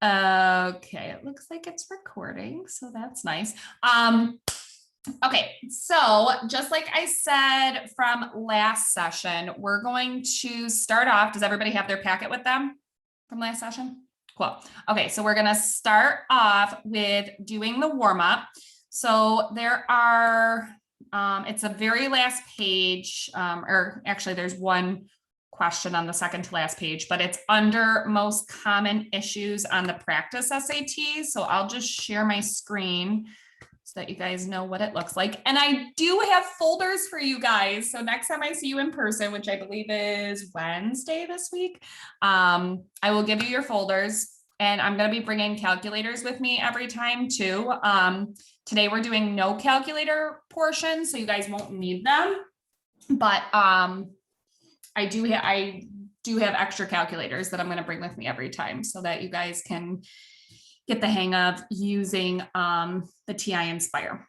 Okay, it looks like it's recording, so that's nice. Okay, so just like I said from last session, we're going to start off. Does everybody have their packet with them from last session? Cool. Okay, so we're going to start off with doing the warm up. So there are, it's a very last page, or actually there's one question on the second to last page, but it's under most common issues on the practice SAT. So I'll just share my screen so that you guys know what it looks like. And I do have folders for you guys. So next time I see you in person, which I believe is Wednesday this week, I will give you your folders, and I'm going to be bringing calculators with me every time too. Today we're doing no calculator portion, so you guys won't need them. But I do have extra calculators that I'm going to bring with me every time so that you guys can get the hang of using the TI Inspire.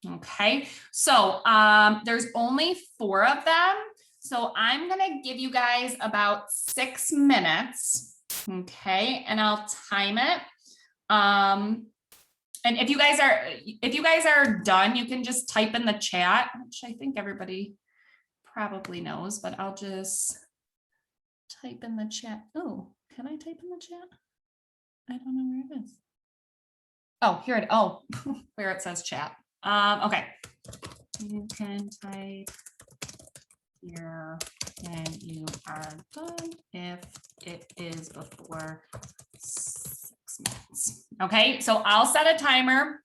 Okay, so there's only 4 of them. So I'm gonna give you guys about 6 minutes. Okay, and I'll time it. And if you guys are done, you can just type in the chat, which I think everybody probably knows, but I'll just type in the chat. Oh, can I type in the chat? I don't know where it is. Oh, here it, where it says chat. Okay. You can type here when you are done if it is before 6 minutes. Okay, so I'll set a timer.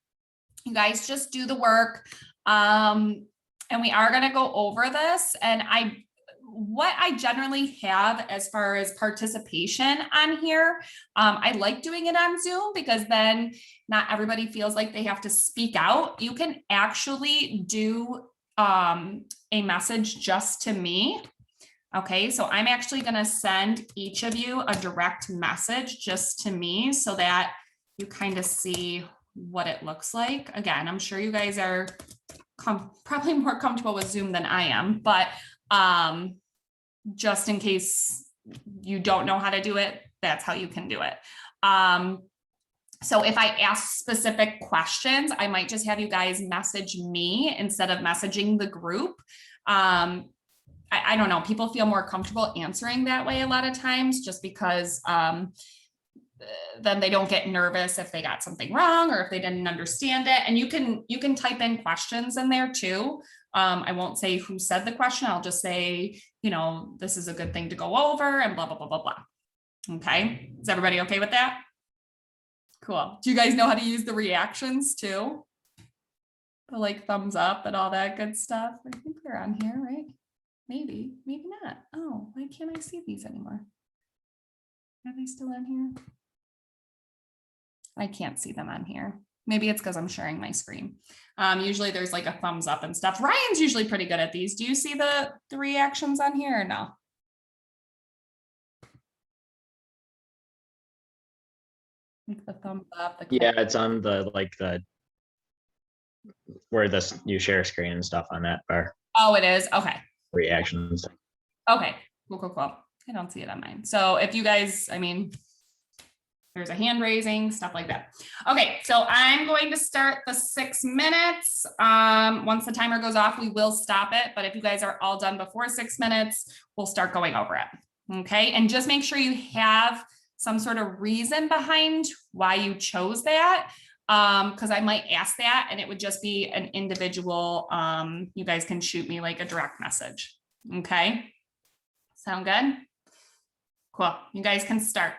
You guys just do the work. And we are going to go over this, and what I generally have as far as participation on here, I like doing it on Zoom because then not everybody feels like they have to speak out. You can actually do a message just to me. Okay, so I'm actually going to send each of you a direct message just to me so that you kind of see what it looks like. Again, I'm sure you guys are probably more comfortable with Zoom than I am, but just in case you don't know how to do it, that's how you can do it. So if I ask specific questions, I might just have you guys message me instead of messaging the group. I don't know, people feel more comfortable answering that way a lot of times just because then they don't get nervous if they got something wrong or if they didn't understand it. And you can type in questions in there too. I won't say who said the question. I'll just say, this is a good thing to go over and blah, blah, blah, blah, blah. Okay. Is everybody okay with that? Cool. Do you guys know how to use the reactions too? The thumbs up and all that good stuff. I think they're on here, right? Maybe not. Oh, why can't I see these anymore? Are they still on here? I can't see them on here. Maybe it's because I'm sharing my screen. Usually there's a thumbs up and stuff. Ryan's usually pretty good at these. Do you see the reactions on here or no? The thumbs up. Yeah, it's on the where you share screen and stuff on that bar. Oh, it is. Okay. Reactions. Okay. Cool. I don't see it on mine. So if you guys, there's a hand raising, stuff like that. Okay, so I'm going to start the 6 minutes. Once the timer goes off, we will stop it. But if you guys are all done before 6 minutes, we'll start going over it. Okay, and just make sure you have some sort of reason behind why you chose that. Because I might ask that and it would just be an individual. You guys can shoot me a direct message. Okay, sound good? Cool, you guys can start.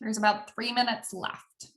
There's about 3 minutes left.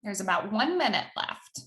There's about 1 minute left.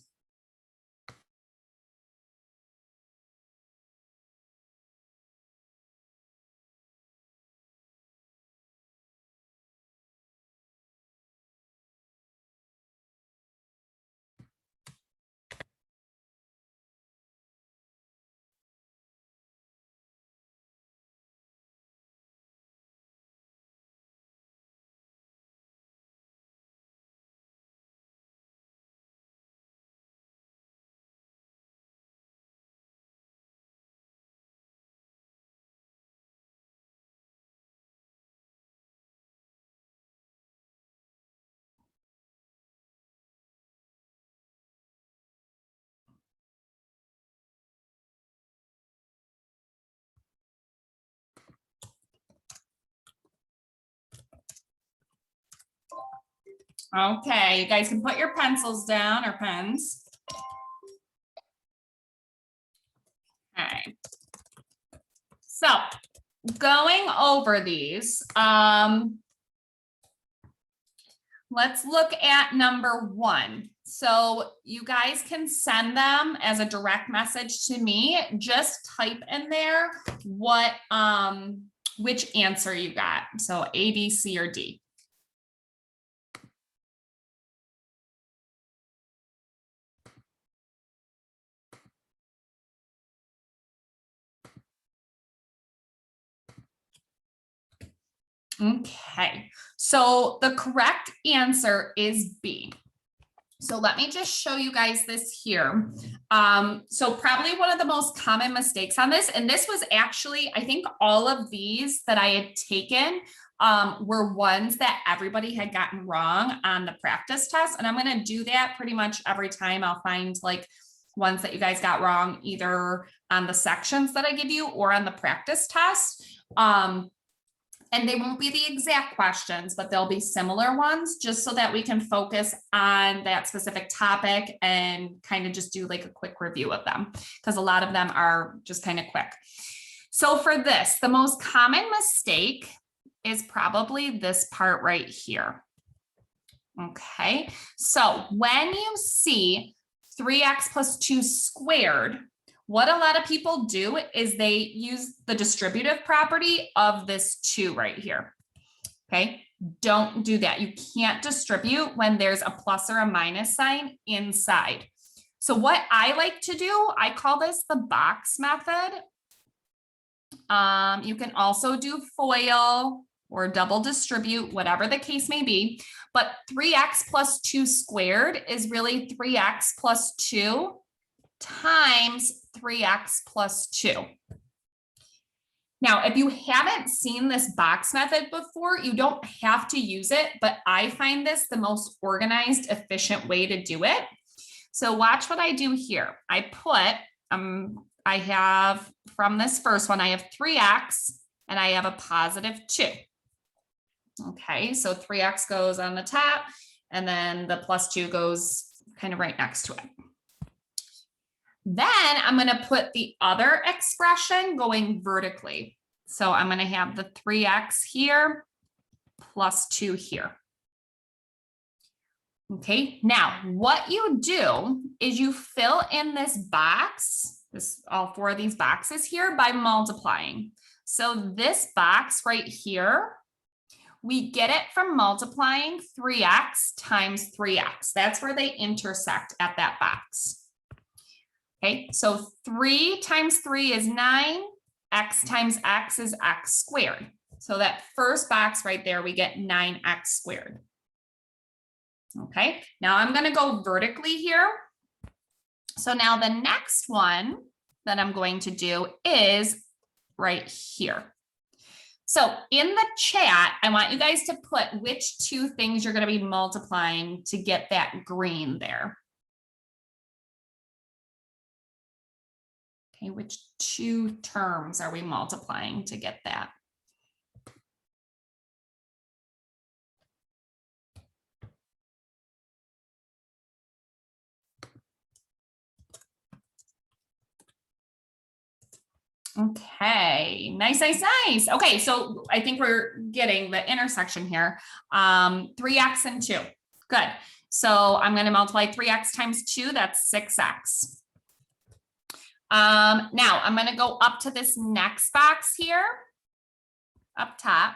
Okay, you guys can put your pencils down or pens. Okay. So going over these, let's look at number 1. So you guys can send them as a direct message to me. Just type in there what which answer you got. So A, B, C, or D. Okay, so the correct answer is B. So let me just show you guys this here. So probably one of the most common mistakes on this, and this was actually, I think all of these that I had taken were ones that everybody had gotten wrong on the practice test. And I'm going to do that pretty much every time. I'll find like ones that you guys got wrong, either on the sections that I give you or on the practice test. And they won't be the exact questions, but they'll be similar ones, just so that we can focus on that specific topic and kind of just do like a quick review of them, because a lot of them are just kind of quick. So for this, the most common mistake is probably this part right here. Okay, so when you see 3x plus 2 squared, what a lot of people do is they use the distributive property of this 2 right here. Okay, don't do that. You can't distribute when there's a plus or a minus sign inside. So what I like to do, I call this the box method. You can also do FOIL or double distribute, whatever the case may be. But 3x plus 2 squared is really 3x plus 2 times 3x plus 2. Now, if you haven't seen this box method before, you don't have to use it, but I find this the most organized, efficient way to do it. So watch what I do here. I put, I have from this first one, I have 3x and I have a positive 2. Okay, so 3x goes on the top and then the plus 2 goes kind of right next to it. Then I'm going to put the other expression going vertically. So I'm going to have the 3x here plus 2 here. Okay, now what you do is you fill in this box, all 4 of these boxes here by multiplying. So this box right here, we get it from multiplying 3x times 3x. That's where they intersect at that box. Okay, so 3 times 3 is 9, x times x is x squared. So that first box right there, we get 9x squared. Okay, now I'm going to go vertically here. So now the next one that I'm going to do is right here. So in the chat, I want you guys to put which 2 things you're going to be multiplying to get that green there. Okay, which 2 terms are we multiplying to get that? Okay, nice, nice, nice. Okay, so I think we're getting the intersection here. 3x and 2. Good. So I'm going to multiply 3x times 2. That's 6x. Now I'm going to go up to this next box here, up top.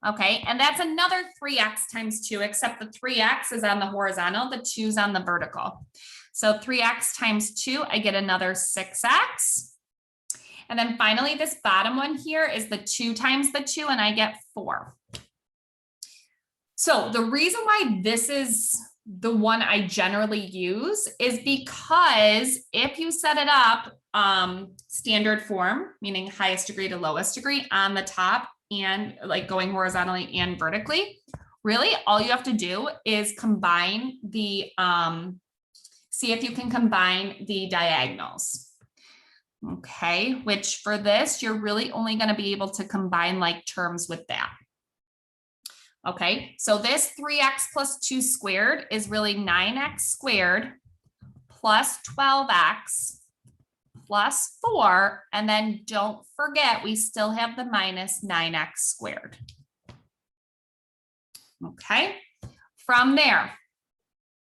Okay, and that's another 3x times 2, except the 3x is on the horizontal, the 2's on the vertical. So 3x times 2, I get another 6x. And then finally, this bottom one here is the 2 times the 2, and I get 4. So the reason why this is the one I generally use is because if you set it up standard form, meaning highest degree to lowest degree on the top and like going horizontally and vertically, really all you have to do is combine the, see if you can combine the diagonals. Okay, which for this, you're really only going to be able to combine like terms with that. Okay, so this 3x plus 2 squared is really 9x squared plus 12x plus 4. And then don't forget, we still have the minus 9x squared. Okay, from there,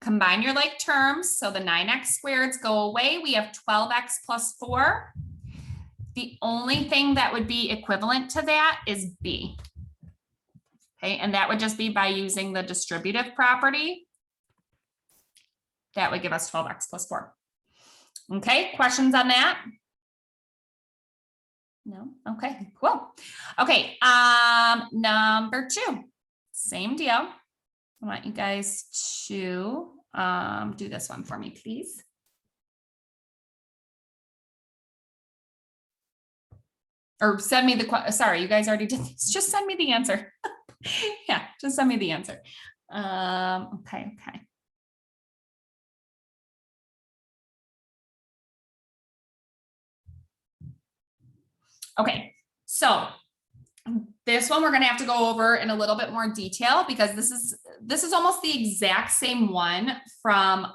combine your like terms. So the 9x squareds go away. We have 12x plus 4. The only thing that would be equivalent to that is b. Okay, and that would just be by using the distributive property. That would give us 12x plus 4. Okay, questions on that? No? Okay, cool. Okay, number 2, same deal. I want you guys to do this one for me, please. Or send me the, sorry, you guys already did this. Just send me the answer. Yeah, just send me the answer. Okay. Okay, so this one we're going to have to go over in a little bit more detail because this is almost the exact same one from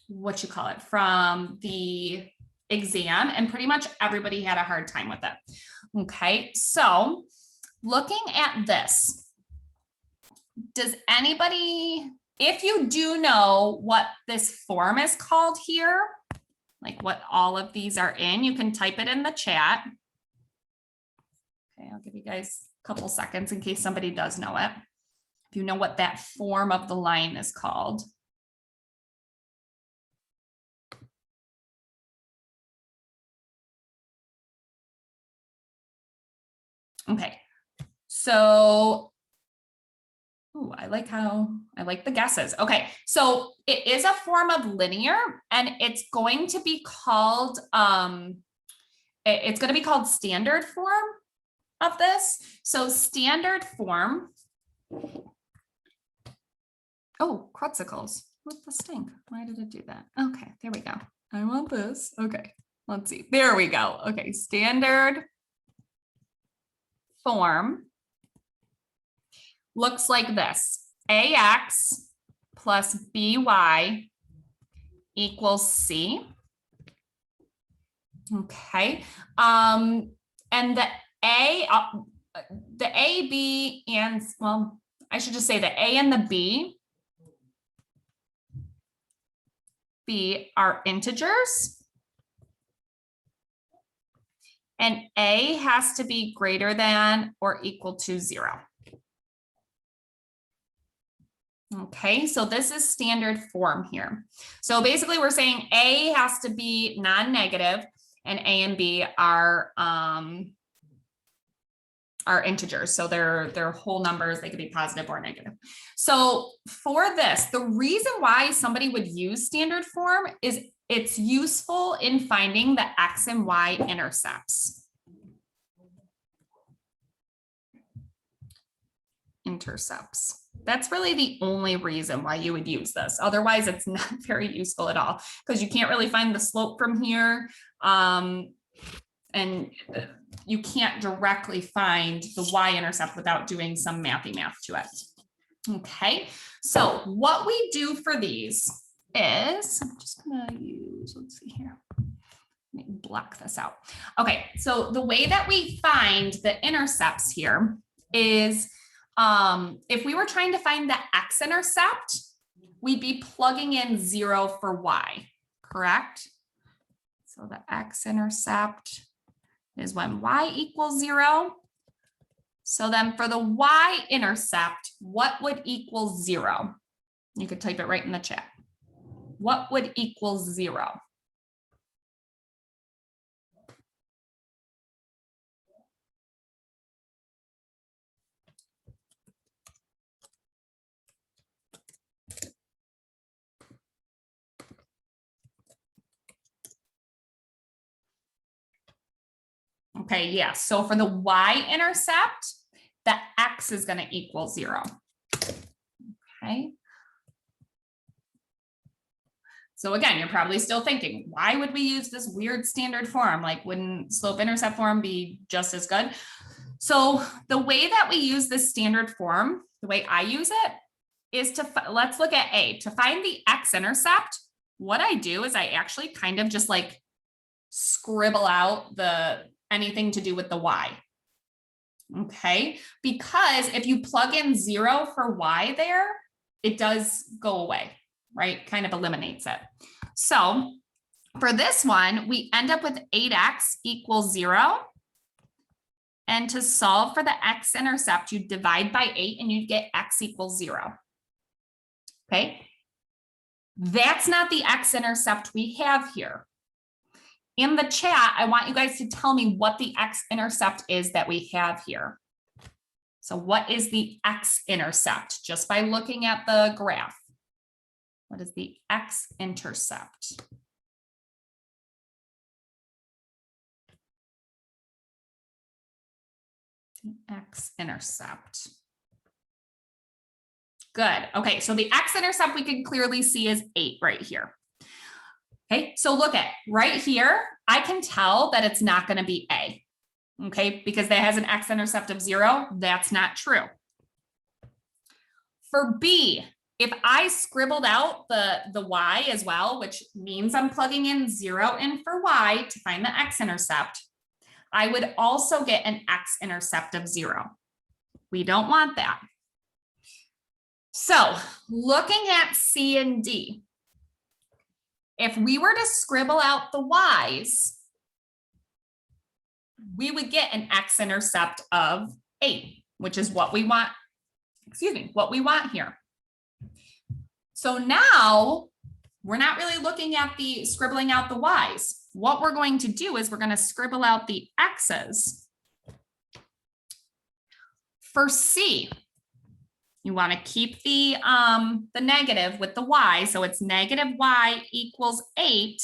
what you call it, from the exam, and pretty much everybody had a hard time with it. Okay, so looking at this, does anybody, if you do know what this form is called here, like what all of these are in, you can type it in the chat. Okay, I'll give you guys a couple seconds in case somebody does know it. If you know what that form of the line is called. Okay, so ooh, I like the guesses. Okay, so it is a form of linear, and it's going to be called it's going to be called standard form of this. So standard form. Oh, cruxicles. What the stink? Why did it do that? Okay, there we go. I want this. Okay, let's see. There we go. Okay, standard form looks like this. AX plus BY equals C. Okay. And the A, B, and, well, I should just say the A and the B are integers. And A has to be greater than or equal to 0. Okay, so this is standard form here. So basically we're saying A has to be non-negative and A and B are integers. So they're whole numbers. They could be positive or negative. So for this, the reason why somebody would use standard form is it's useful in finding the X and Y intercepts. That's really the only reason why you would use this. Otherwise, it's not very useful at all because you can't really find the slope from here. And you can't directly find the y-intercept without doing some mathy math to it. Okay, so what we do for these is, I'm just gonna use, let's see here. Let me block this out. Okay, so the way that we find the intercepts here is if we were trying to find the x-intercept, we'd be plugging in 0 for y, correct? So the x-intercept is when y equals 0. So then for the y-intercept, what would equal 0? You could type it right in the chat. What would equal 0? Okay, yeah, so for the y-intercept, the x is going to equal 0. Okay. So again, you're probably still thinking, why would we use this weird standard form? Like, wouldn't slope-intercept form be just as good? So the way that we use this standard form, the way I use it, is to, let's look at A. To find the x-intercept, what I do is I actually kind of just like scribble out anything to do with the y. Okay, because if you plug in 0 for y there, it does go away, right? Kind of eliminates it. So for this one, we end up with 8x equals 0. And to solve for the x-intercept, you divide by 8 and you get x equals 0. Okay, that's not the x-intercept we have here. In the chat, I want you guys to tell me what the x-intercept is that we have here. So what is the x-intercept? Just by looking at the graph. What is the x-intercept? X-intercept. Good. Okay, so the x-intercept we can clearly see is 8 right here. Okay, so look at right here, I can tell that it's not going to be A, okay, because that has an x-intercept of 0. That's not true. For B, if I scribbled out the y as well, which means I'm plugging in 0 in for y to find the x-intercept, I would also get an x-intercept of 0. We don't want that. So looking at C and D, if we were to scribble out the y's, we would get an x-intercept of 8, which is what we want, what we want here. So now we're not really looking at the scribbling out the y's. What we're going to do is we're going to scribble out the x's. For C, you want to keep the negative with the y. So it's negative y equals 8.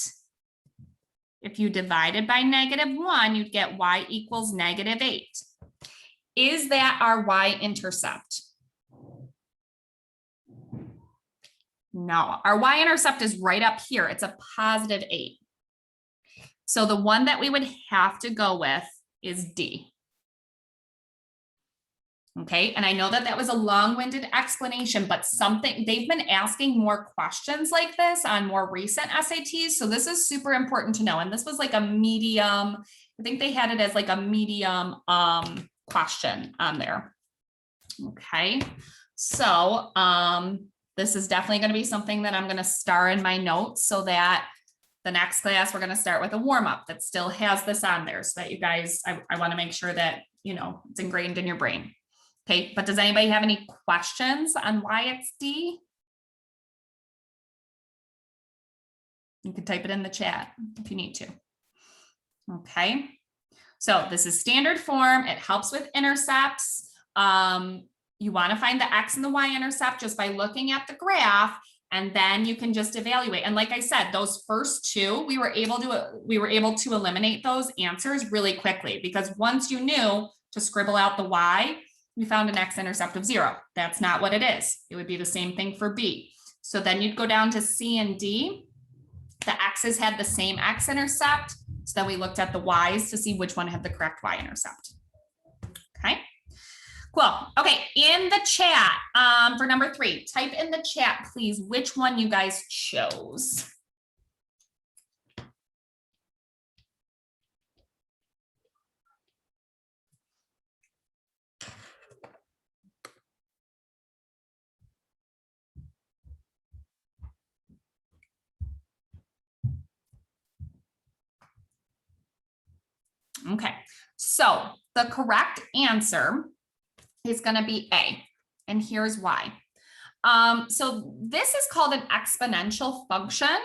If you divided by -1, you'd get y equals -8. Is that our y-intercept? No, our y-intercept is right up here. It's a +8. So the one that we would have to go with is D. Okay, and I know that that was a long-winded explanation, but something they've been asking more questions like this on more recent SATs. So this is super important to know. And this was like a medium, I think they had it as like a medium question on there. Okay, so this is definitely going to be something that I'm going to star in my notes so that the next class we're going to start with a warm-up that still has this on there so that you guys, I want to make sure that, you know, it's ingrained in your brain. Okay, but does anybody have any questions on why it's D? You can type it in the chat if you need to. Okay, so this is standard form. It helps with intercepts. You want to find the X and the Y intercept just by looking at the graph, and then you can just evaluate. And like I said, those first two, we were able to eliminate those answers really quickly, because once you knew to scribble out the Y, we found an X-intercept of 0. That's not what it is. It would be the same thing for B. So then you'd go down to C and D. The X's had the same X-intercept. So then we looked at the Y's to see which one had the correct Y-intercept. Okay, cool. Okay, in the chat for number 3, type in the chat, please, which one you guys chose. Okay, so the correct answer is going to be A, and here's why. So this is called an exponential function.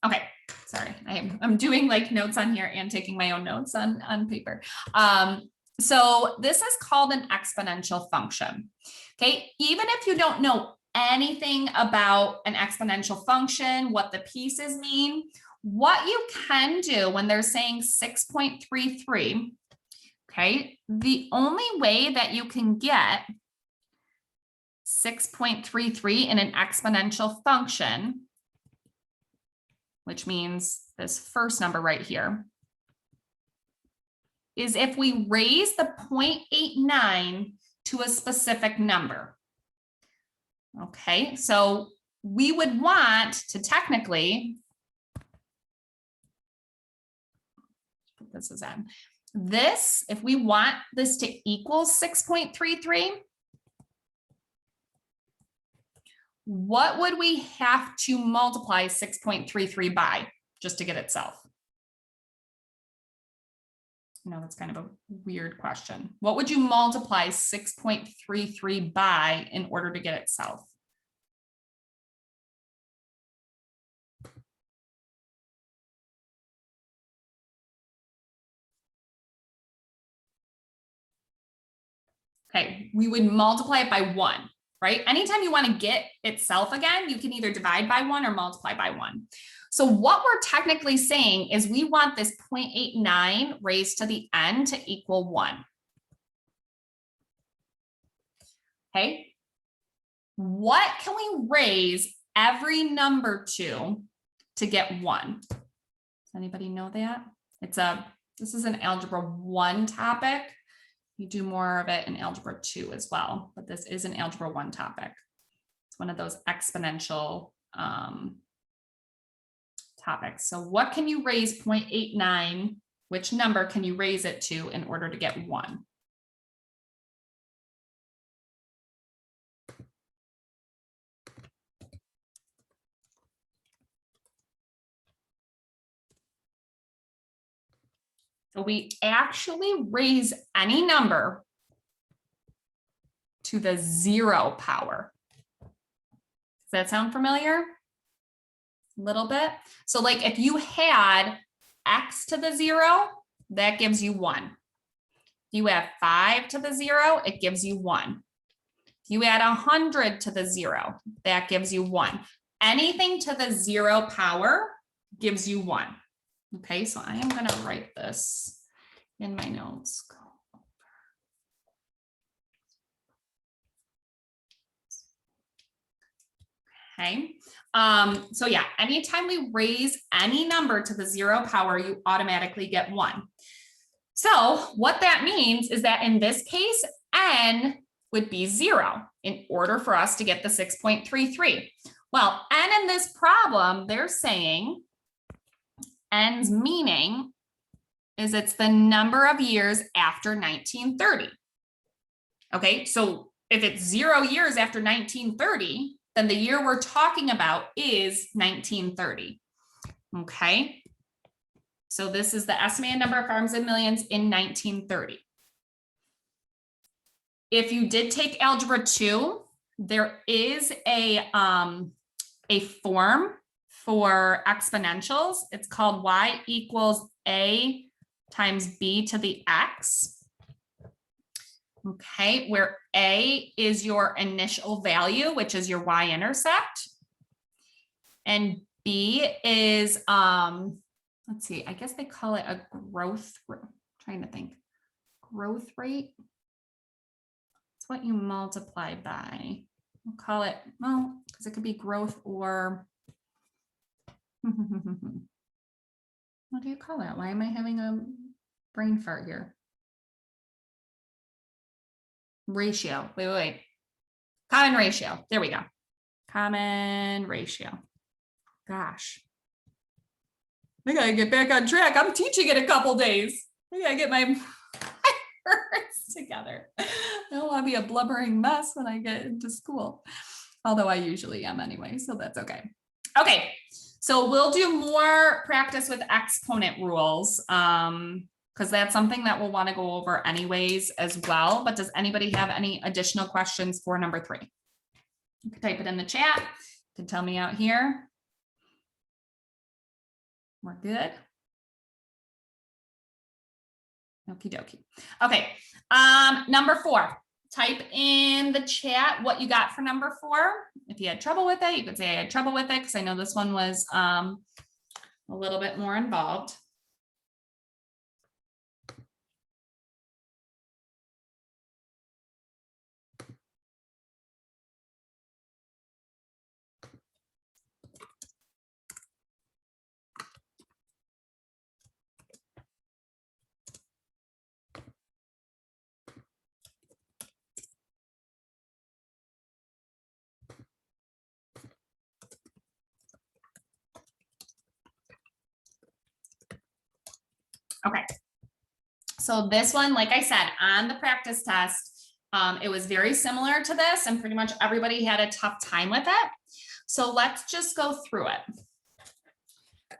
Okay, sorry, I'm doing like notes on here and taking my own notes on paper. So this is called an exponential function. Okay, even if you don't know anything about an exponential function, what the pieces mean, what you can do when they're saying 6.33, okay, the only way that you can get 6.33 in an exponential function, which means this first number right here, is if we raise the 0.89 to a specific number. Okay, so we would want to technically, this is in this, if we want this to equal 6.33, what would we have to multiply 6.33 by just to get itself? You know, that's kind of a weird question. What would you multiply 6.33 by in order to get itself? Okay, we would multiply it by 1, right? Anytime you want to get itself again, you can either divide by 1 or multiply by 1. So what we're technically saying is we want this 0.89 raised to the n to equal 1. Okay, what can we raise every number to get 1? Does anybody know that? This is an Algebra 1 topic. You do more of it in Algebra 2 as well, but this is an Algebra 1 topic. It's one of those exponential topics. So what can you raise 0.89? Which number can you raise it to in order to get 1? So we actually raise any number to the 0 power. Does that sound familiar? A little bit. So like if you had x to the 0, that gives you 1. If you add 5 to the 0, it gives you 1. If you add 100 to the 0, that gives you 1. Anything to the 0 power gives you 1. Okay, so I am going to write this in my notes. Okay, so yeah, anytime we raise any number to the 0 power, you automatically get 1. So what that means is that in this case, n would be 0 in order for us to get the 6.33. Well, n in this problem, they're saying n's meaning is it's the number of years after 1930. Okay, so if it's 0 years after 1930, then the year we're talking about is 1930. Okay, so this is the estimated number of farms and millions in 1930. If you did take algebra 2, there is a form for exponentials. It's called y equals a times b to the x. Okay, where a is your initial value, which is your y-intercept. And b is, let's see, I guess they call it a growth, trying to think, growth rate. It's what you multiply by. We'll call it, well, because it could be growth or, what do you call that? Why am I having a brain fart here? Ratio, wait. Common ratio, there we go. Common ratio. Gosh. I gotta get back on track. I'm teaching in a couple days. I gotta get my words together. I don't want to be a blubbering mess when I get into school. Although I usually am anyway, so that's okay. Okay, so we'll do more practice with exponent rules because that's something that we'll want to go over anyways as well. But does anybody have any additional questions for number 3? You can type it in the chat. You can tell me out here. We're good. Okie dokie. Okay, number 4. Type in the chat what you got for number 4. If you had trouble with it, you could say I had trouble with it because I know this one was a little bit more involved. Okay, so this one, like I said, on the practice test, it was very similar to this and pretty much everybody had a tough time with it. So let's just go through it.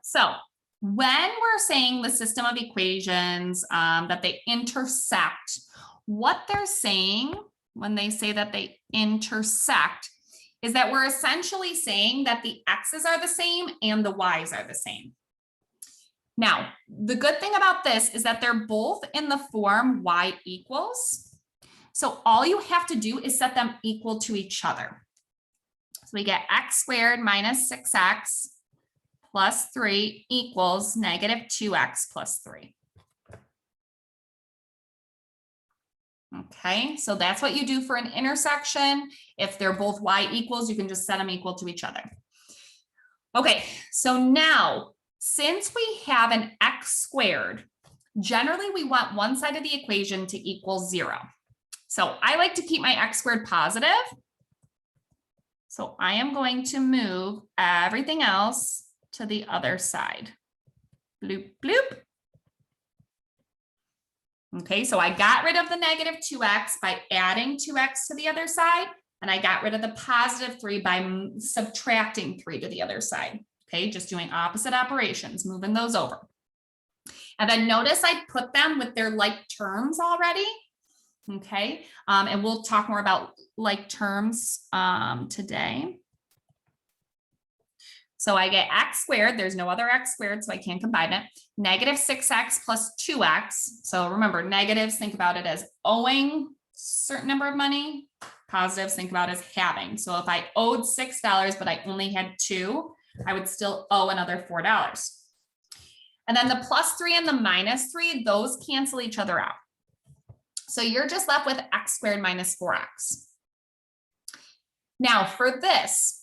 So when we're saying the system of equations that they intersect, what they're saying when they say that they intersect is that we're essentially saying that the x's are the same and the y's are the same. Now, the good thing about this is that they're both in the form y equals. So all you have to do is set them equal to each other. So we get x squared minus 6x plus 3 equals negative 2x plus 3. Okay, so that's what you do for an intersection. If they're both y equals, you can just set them equal to each other. Okay, so now, since we have an x squared, generally we want one side of the equation to equal 0. So I like to keep my x squared positive. So I am going to move everything else to the other side. Bloop, bloop. Okay, so I got rid of the negative 2x by adding 2x to the other side, and I got rid of the positive 3 by subtracting 3 to the other side. Okay, just doing opposite operations, moving those over. And then notice I put them with their like terms already. Okay, and we'll talk more about like terms today. So I get x squared, there's no other x squared, so I can't combine it. Negative 6x plus 2x. So remember, negatives, think about it as owing a certain number of money. Positives, think about it as having. So if I owed $6, but I only had 2, I would still owe another $4. And then the plus 3 and the minus 3, those cancel each other out. So you're just left with x squared minus 4x. Now for this,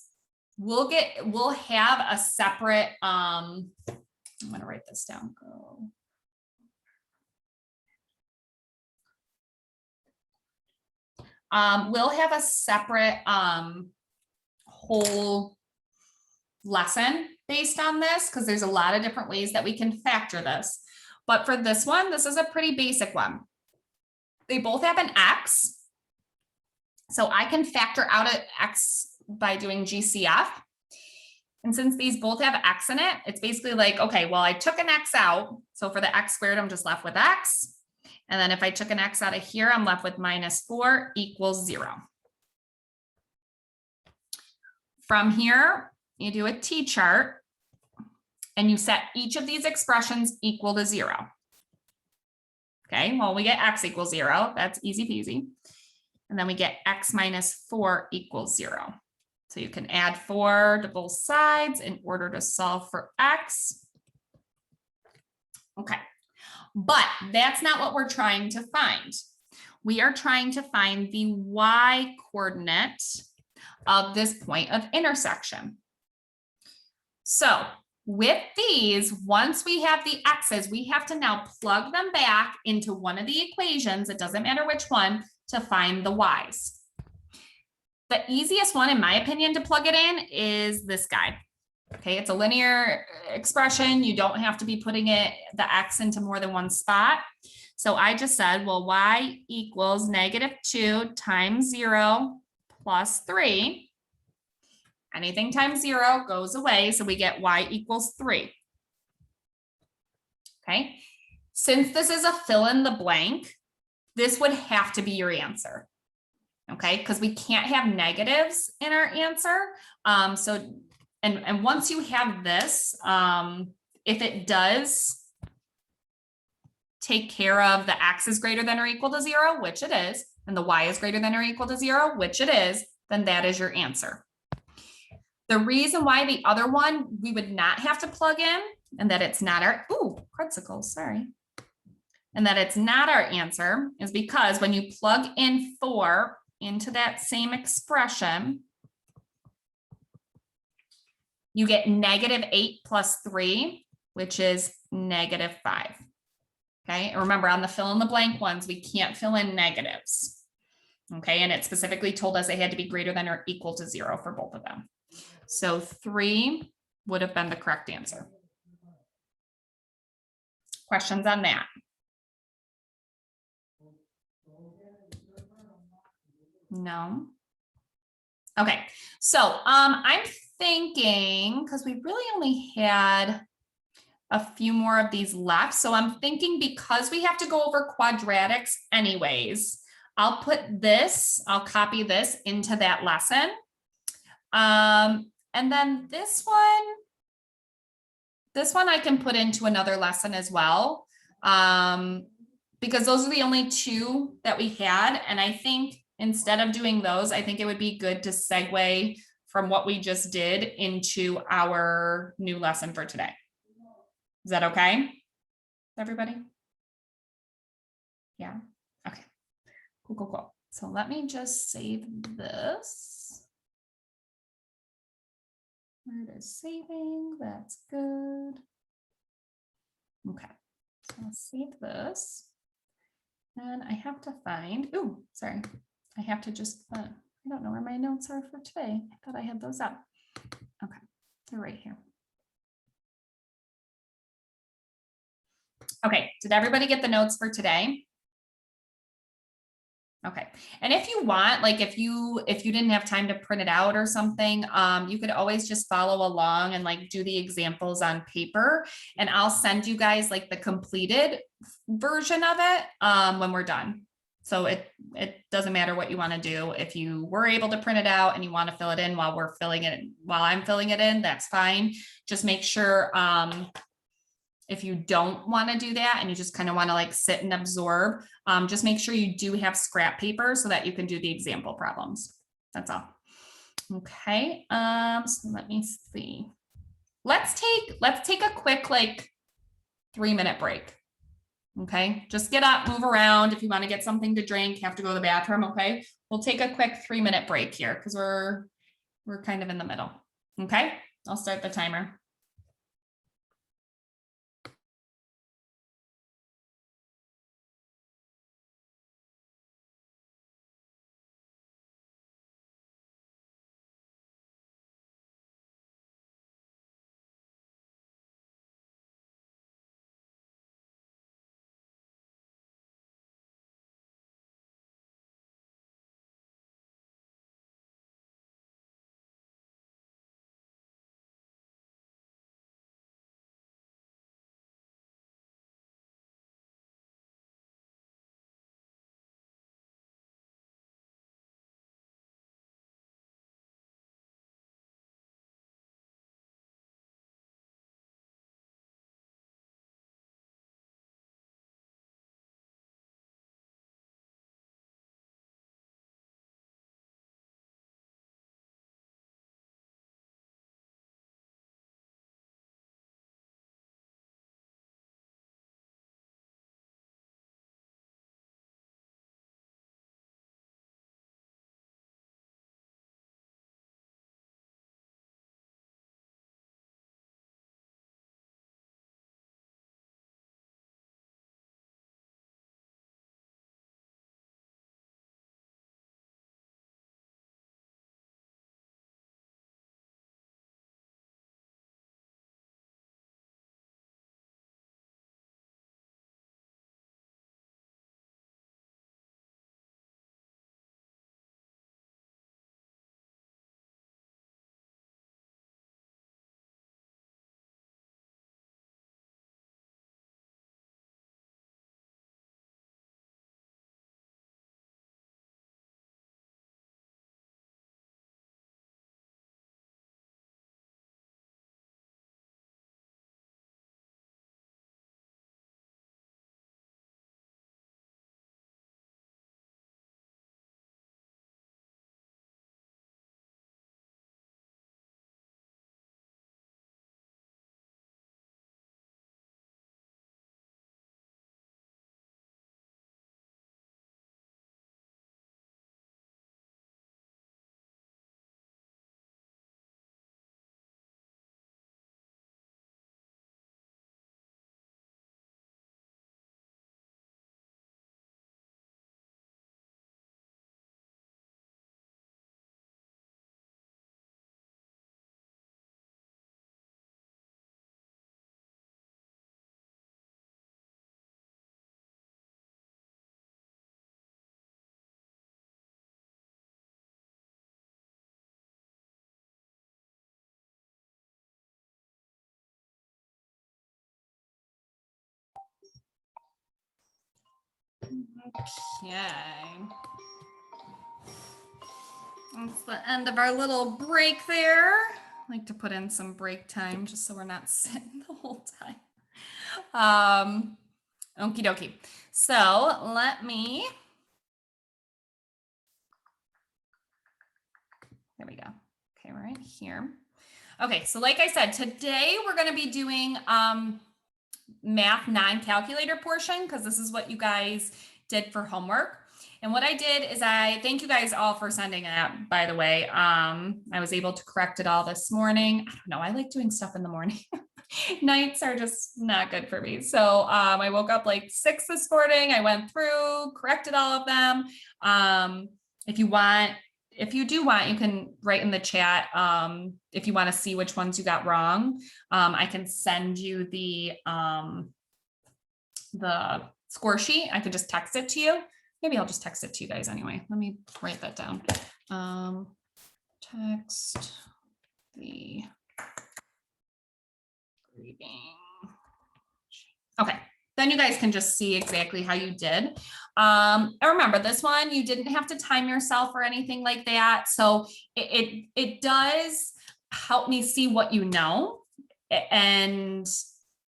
we'll have a separate, I'm going to write this down. We'll have a separate whole lesson based on this because there's a lot of different ways that we can factor this. But for this one, this is a pretty basic one. They both have an x. So I can factor out an x by doing GCF. And since these both have x in it, it's basically like, okay, well, I took an x out. So for the x squared, I'm just left with x. And then if I took an x out of here, I'm left with minus 4 equals 0. From here, you do a t-chart and you set each of these expressions equal to 0. Okay, well, we get x equals 0. That's easy peasy. And then we get x minus 4 equals 0. So you can add 4 to both sides in order to solve for x. Okay, but that's not what we're trying to find. We are trying to find the y coordinate of this point of intersection. So with these, once we have the x's, we have to now plug them back into one of the equations, it doesn't matter which one, to find the y's. The easiest one, in my opinion, to plug it in is this guy. Okay, it's a linear expression. You don't have to be putting the x into more than one spot. So I just said, well, y equals negative 2 times 0 plus 3. Anything times 0 goes away, so we get y equals 3. Okay, since this is a fill in the blank, this would have to be your answer. Okay, because we can't have negatives in our answer. And once you have this, if it does take care of the x is greater than or equal to 0, which it is, and the y is greater than or equal to 0, which it is, then that is your answer. The reason why the other one we would not have to plug in and that it's not our, crudesicles, sorry. And that it's not our answer is because when you plug in 4 into that same expression, you get negative 8 plus 3, which is negative 5. Okay, and remember on the fill in the blank ones, we can't fill in negatives. Okay, and it specifically told us they had to be greater than or equal to 0 for both of them. So 3 would have been the correct answer. Questions on that? No. Okay, so I'm thinking, because we really only had a few more of these left, so I'm thinking because we have to go over quadratics anyways, I'll copy this into that lesson. And then this one I can put into another lesson as well, because those are the only 2 that we had. And I think instead of doing those, I think it would be good to segue from what we just did into our new lesson for today. Is that okay, everybody? Yeah, okay, cool. So let me just save this. Where it is saving, that's good. Okay, so I'll save this. And I have to find, I have to just, I don't know where my notes are for today. I thought I had those up. Okay, they're right here. Okay, did everybody get the notes for today? Okay, and if you want, like if you didn't have time to print it out or something, you could always just follow along and like do the examples on paper, and I'll send you guys like the completed version of it when we're done. So it doesn't matter what you want to do. If you were able to print it out and you want to fill it in while I'm filling it in, that's fine. Just make sure if you don't want to do that and you just kind of want to like sit and absorb, just make sure you do have scrap paper so that you can do the example problems. That's all. Okay, so let me see. Let's take a quick like 3-minute break. Okay, just get up, move around. If you want to get something to drink, have to go to the bathroom. Okay, we'll take a quick 3-minute break here because we're kind of in the middle. Okay, I'll start the timer. Okay. That's the end of our little break there. I like to put in some break time just so we're not sitting the whole time. Okie dokie. So let me, there we go. Okay, we're right here. Okay, so like I said, today we're going to be doing math 9 calculator portion because this is what you guys did for homework. And what I did is I thank you guys all for sending that, by the way. I was able to correct it all this morning. I don't know. I like doing stuff in the morning. Nights are just not good for me. So I woke up like 6 this morning. I went through, corrected all of them. If you do want, you can write in the chat if you want to see which ones you got wrong. I can send you the score sheet. I could just text it to you. Maybe I'll just text it to you guys anyway. Let me write that down. Text the reading. Okay, then you guys can just see exactly how you did. And remember, this one, you didn't have to time yourself or anything like that. So it does help me see what you know, and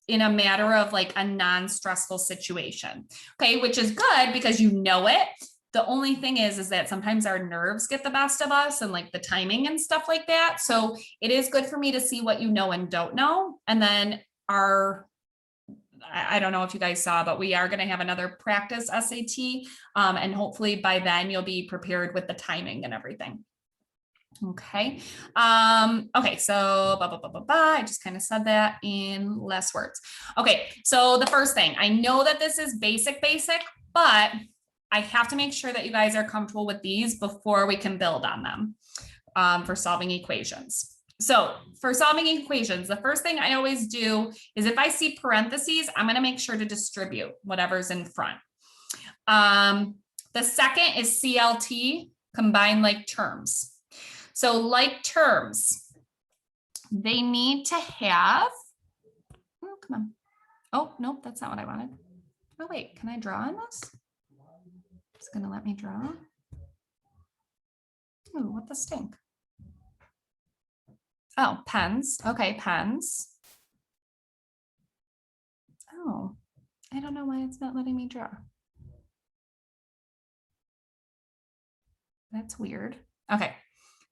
in a matter of like a non-stressful situation. Okay, which is good because you know it. The only thing is that sometimes our nerves get the best of us and like the timing and stuff like that. So it is good for me to see what you know and don't know. And then I don't know if you guys saw, but we are going to have another practice SAT. And hopefully by then you'll be prepared with the timing and everything. Okay. Okay. So I just kind of said that in less words. Okay. So the first thing, I know that this is basic, but I have to make sure that you guys are comfortable with these before we can build on them for solving equations. So for solving equations, the first thing I always do is if I see parentheses, I'm going to make sure to distribute whatever's in front. The second is CLT, combine like terms. So like terms, they need to have, oh, come on. Oh, nope, that's not what I wanted. Oh, wait, can I draw on this? It's going to let me draw. Ooh, what the stink? Oh, pens. Okay, pens. Oh, I don't know why it's not letting me draw. That's weird. Okay.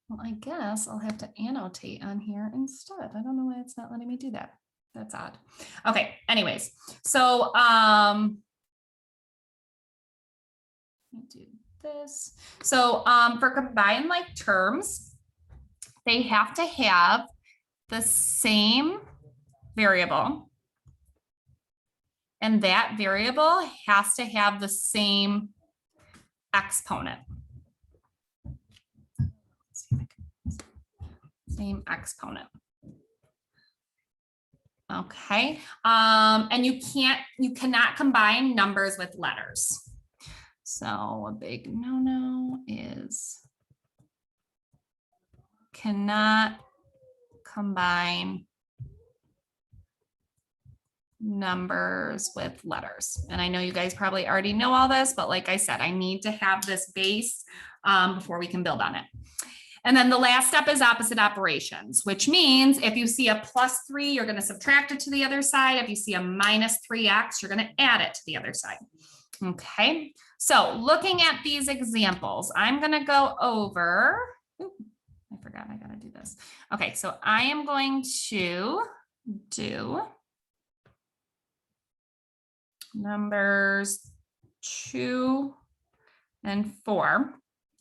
Well, I guess I'll have to annotate on here instead. I don't know why it's not letting me do that. That's odd. Okay, anyways. So, let me do this. So, for combined like terms, they have to have the same variable. And that variable has to have the same exponent. Same exponent. Okay. And you cannot combine numbers with letters. So a big no-no is cannot combine numbers with letters. And I know you guys probably already know all this, but like I said, I need to have this base before we can build on it. And then the last step is opposite operations, which means if you see a +3, you're going to subtract it to the other side. If you see a -3x, you're going to add it to the other side. Okay, so looking at these examples, I'm going to go over, I forgot I got to do this. Okay, so I am going to do numbers 2 and 4.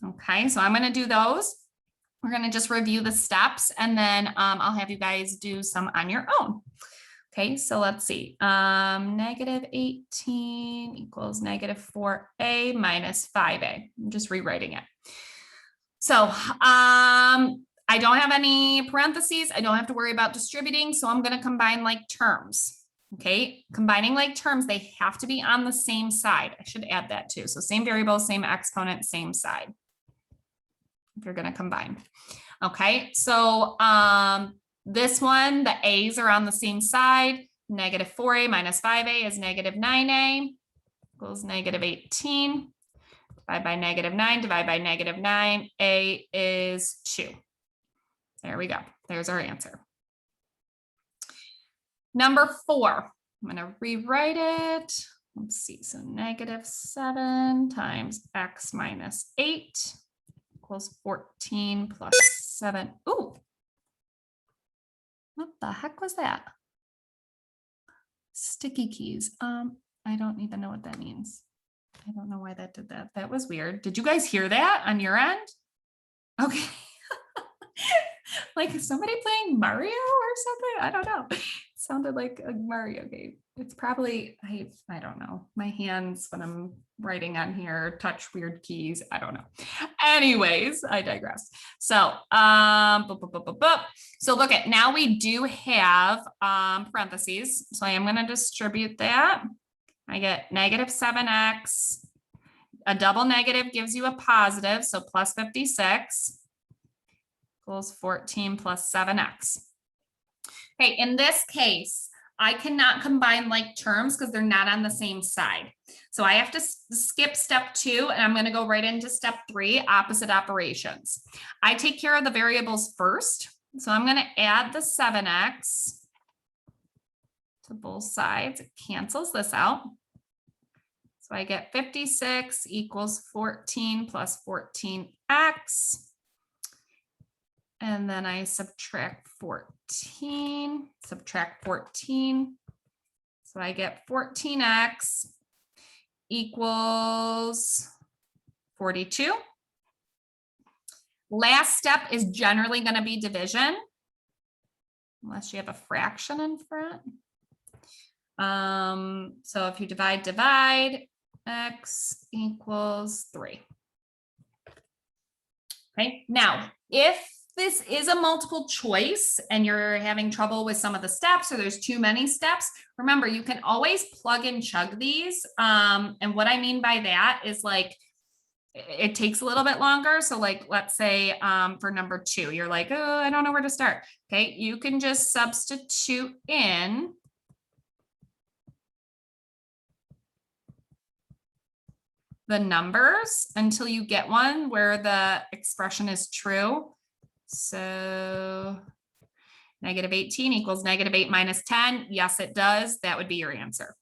Okay, so I'm going to do those. We're going to just review the steps and then I'll have you guys do some on your own. Okay, so let's see. -18 equals -4a minus 5a. I'm just rewriting it. So I don't have any parentheses. I don't have to worry about distributing. So I'm going to combine like terms. Okay, combining like terms, they have to be on the same side. I should add that too. So same variable, same exponent, same side. If you're going to combine. Okay, so this one, the a's are on the same side. -4a minus 5a is -9a equals -18. Divide by -9, divide by -9, a is 2. There we go. There's our answer. Number 4, I'm going to rewrite it. Let's see. So -7 times x minus 8 equals 14 plus 7. Ooh, what the heck was that? Sticky keys. I don't even know what that means. I don't know why that did that. That was weird. Did you guys hear that on your end? Okay. Like somebody playing Mario or something? I don't know. It sounded like a Mario game. It's probably, I don't know. My hands when I'm writing on here touch weird keys. I don't know. Anyways, I digress. So, so look at, now we do have parentheses. So I am going to distribute that. I get -7x. A double negative gives you a positive. So plus 56 equals 14 plus 7x. Okay, in this case, I cannot combine like terms because they're not on the same side. So I have to skip step 2 and I'm going to go right into step 3, opposite operations. I take care of the variables first. So I'm going to add the 7x to both sides. It cancels this out. So I get 56 equals 14 plus 14x. And then I subtract 14. So I get 14x equals 42. Last step is generally going to be division, unless you have a fraction in front. So if you divide, x equals 3. Okay, now if this is a multiple choice and you're having trouble with some of the steps or there's too many steps, remember you can always plug and chug these. And what I mean by that is like, it takes a little bit longer. So like, let's say for number 2, you're like, oh, I don't know where to start. Okay, you can just substitute in the numbers until you get one where the expression is true. So -18 equals -8 minus 10. Yes, it does. That would be your answer.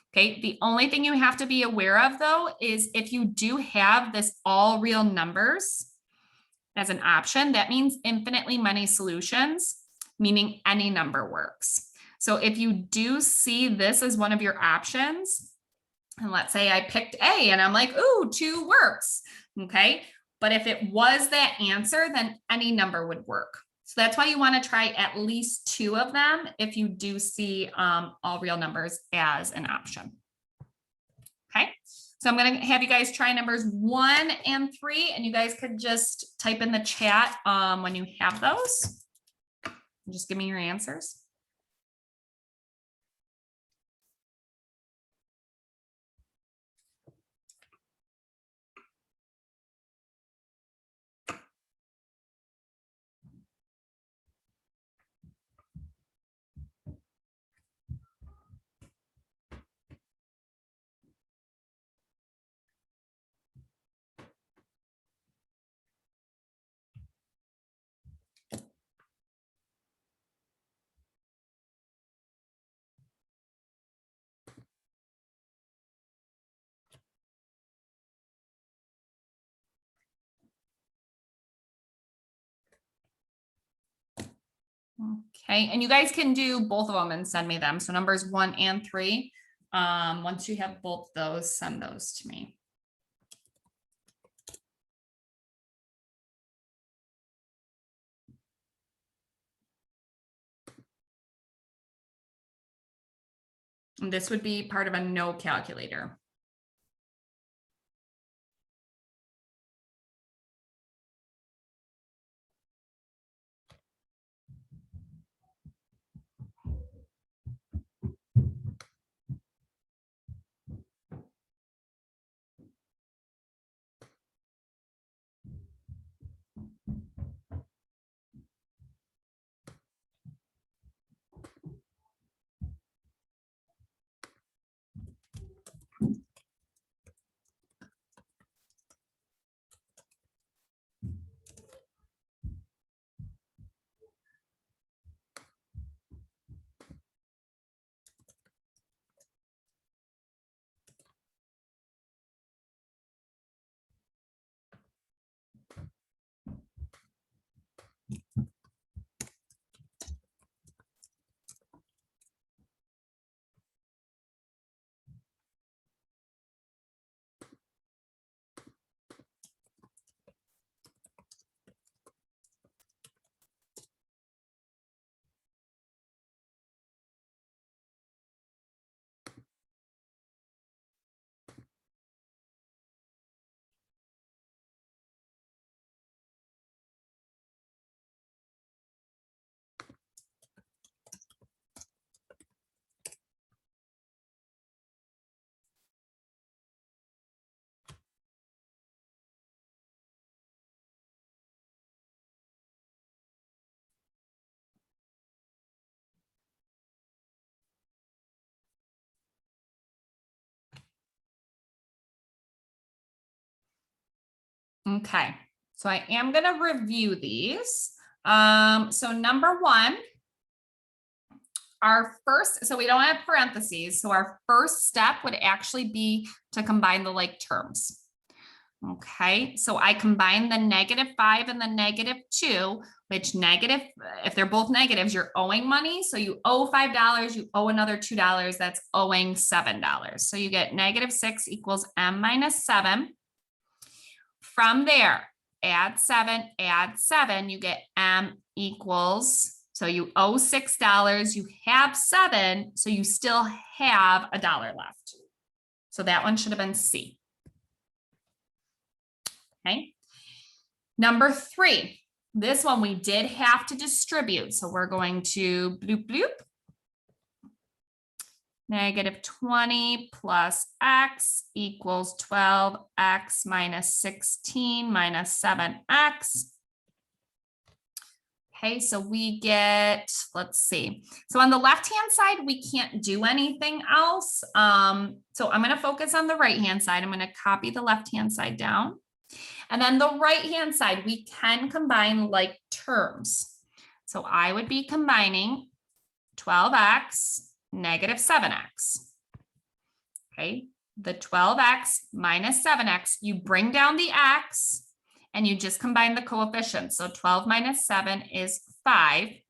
Okay, the only thing you have to be aware of though is if you do have this all real numbers as an option, that means infinitely many solutions, meaning any number works. So if you do see this as one of your options, and let's say I picked A and I'm like, ooh, 2 works, okay? But if it was that answer, then any number would work. So that's why you want to try at least 2 of them if you do see all real numbers as an option. Okay, so I'm going to have you guys try numbers 1 and 3, and you guys could just type in the chat when you have those. Just give me your answers. Okay, and you guys can do both of them and send me them. So numbers 1 and 3. Once you have both those, send those to me. And this would be part of a no calculator. Okay, so I am gonna review these. So number one, our first, so we don't have parentheses, so our first step would actually be to combine the like terms. Okay, so I combine the -5 and the -2, which negative, if they're both negatives, you're owing money. So you owe $5, you owe another $2, that's owing $7. So you get -6 equals m minus 7. From there, add 7, you get m equals, so you owe $6, you have 7, so you still have $1 left. So that one should have been C. Okay. Number 3, this one we did have to distribute. So we're going to bloop, bloop. -20 plus x equals 12x minus 16 minus 7x. Okay, so we get, let's see. So on the left-hand side, we can't do anything else. So I'm going to focus on the right-hand side. I'm going to copy the left-hand side down. And then the right-hand side, we can combine like terms. So I would be combining 12x negative 7x. Okay, the 12x minus 7x, you bring down the x and you just combine the coefficients. So 12 minus 7 is 5,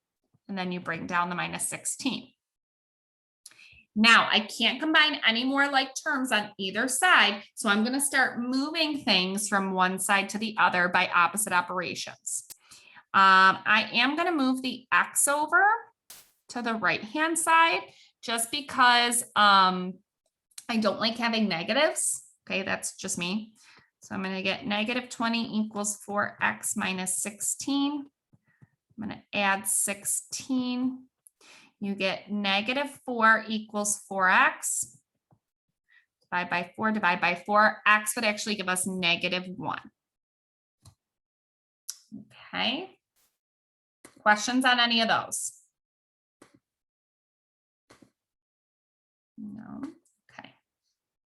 and then you bring down the minus 16. Now I can't combine any more like terms on either side, so I'm going to start moving things from one side to the other by opposite operations. I am going to move the x over to the right-hand side just because I don't like having negatives. Okay, that's just me. So I'm going to get -20 equals 4x minus 16. I'm going to add 16. You get -4 equals 4x. Divide by 4, divide by 4. X would actually give us -1. Okay. Questions on any of those? No. Okay.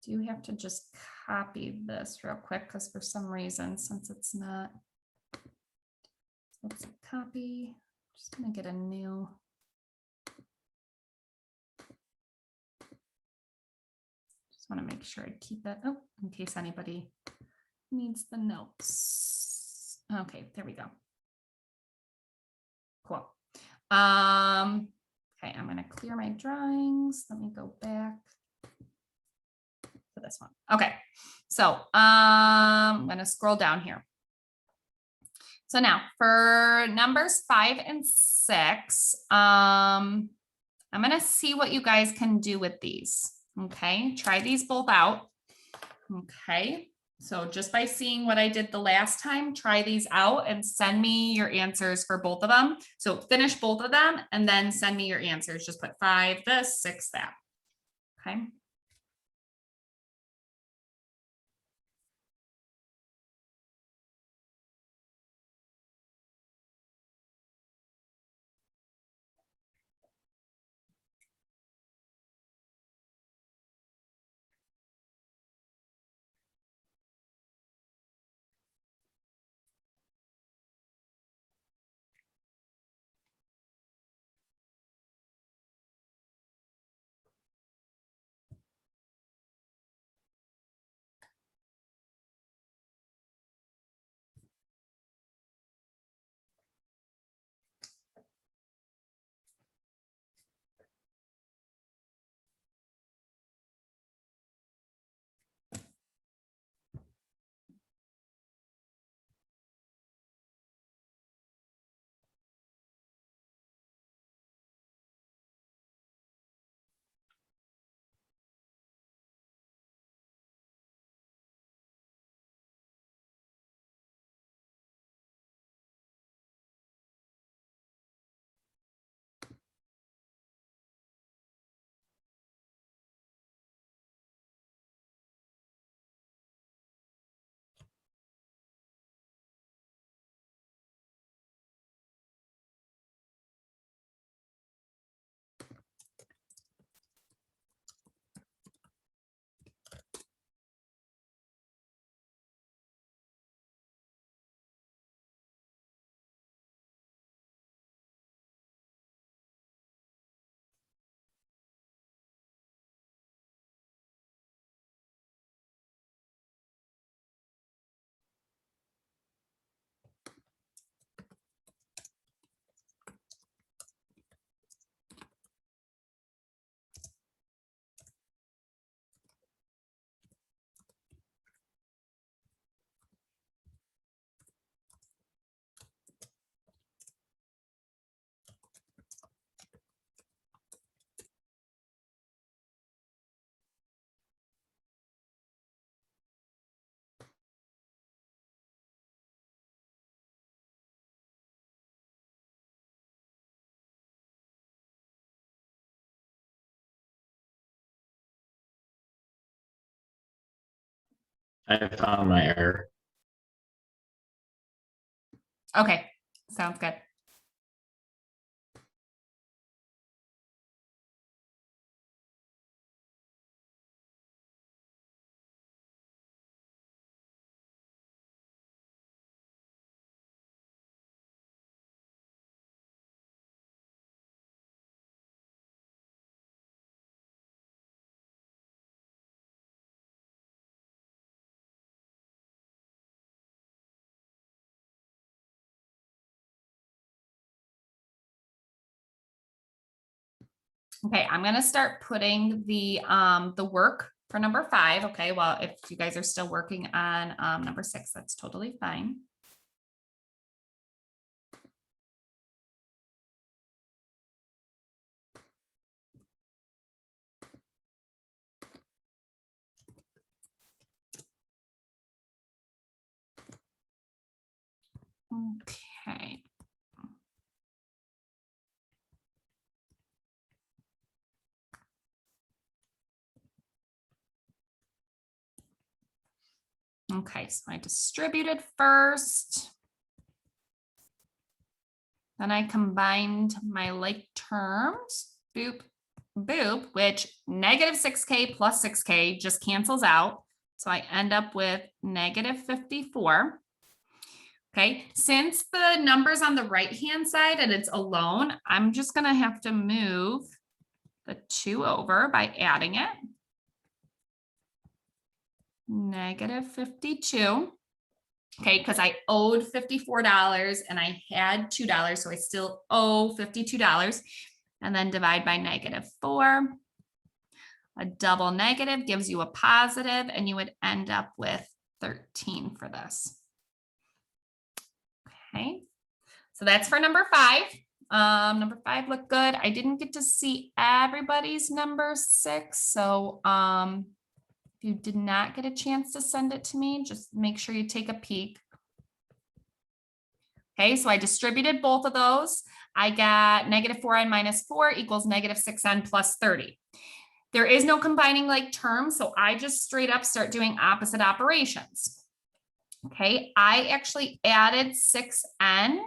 Do you have to just copy this real quick because for some reason, since it's not, let's copy. Just gonna get a new. Just want to make sure I keep that. Oh, in case anybody needs the notes. Okay, there we go. Cool. Okay, I'm gonna clear my drawings. Let me go back to this one. Okay, so I'm gonna scroll down here. So now for numbers 5 and 6, I'm gonna see what you guys can do with these. Okay, try these both out. Okay, so just by seeing what I did the last time, try these out and send me your answers for both of them. So finish both of them and then send me your answers. Just put 5 this, 6 that. Okay. I found my error. Okay, sounds good. Okay, I'm gonna start putting the work for number 5. Okay, well, if you guys are still working on number 6, that's totally fine. Okay. Okay, so I distributed first. Then I combined my like terms, boop, boop, which negative 6K plus 6K just cancels out. So I end up with negative 54. Okay, since the number's on the right-hand side and it's alone, I'm just gonna have to move the 2 over by adding it. Negative 52. Okay, because I owed $54 and I had $2, so I still owe $52. And then divide by negative 4. A double negative gives you a positive, and you would end up with 13 for this. Okay, so that's for number 5. Number 5 looked good. I didn't get to see everybody's number 6, so if you did not get a chance to send it to me, just make sure you take a peek. Okay, so I distributed both of those. I got negative 4n minus 4 equals negative 6n plus 30. There is no combining like terms, so I just straight up start doing opposite operations. Okay, I actually added 6n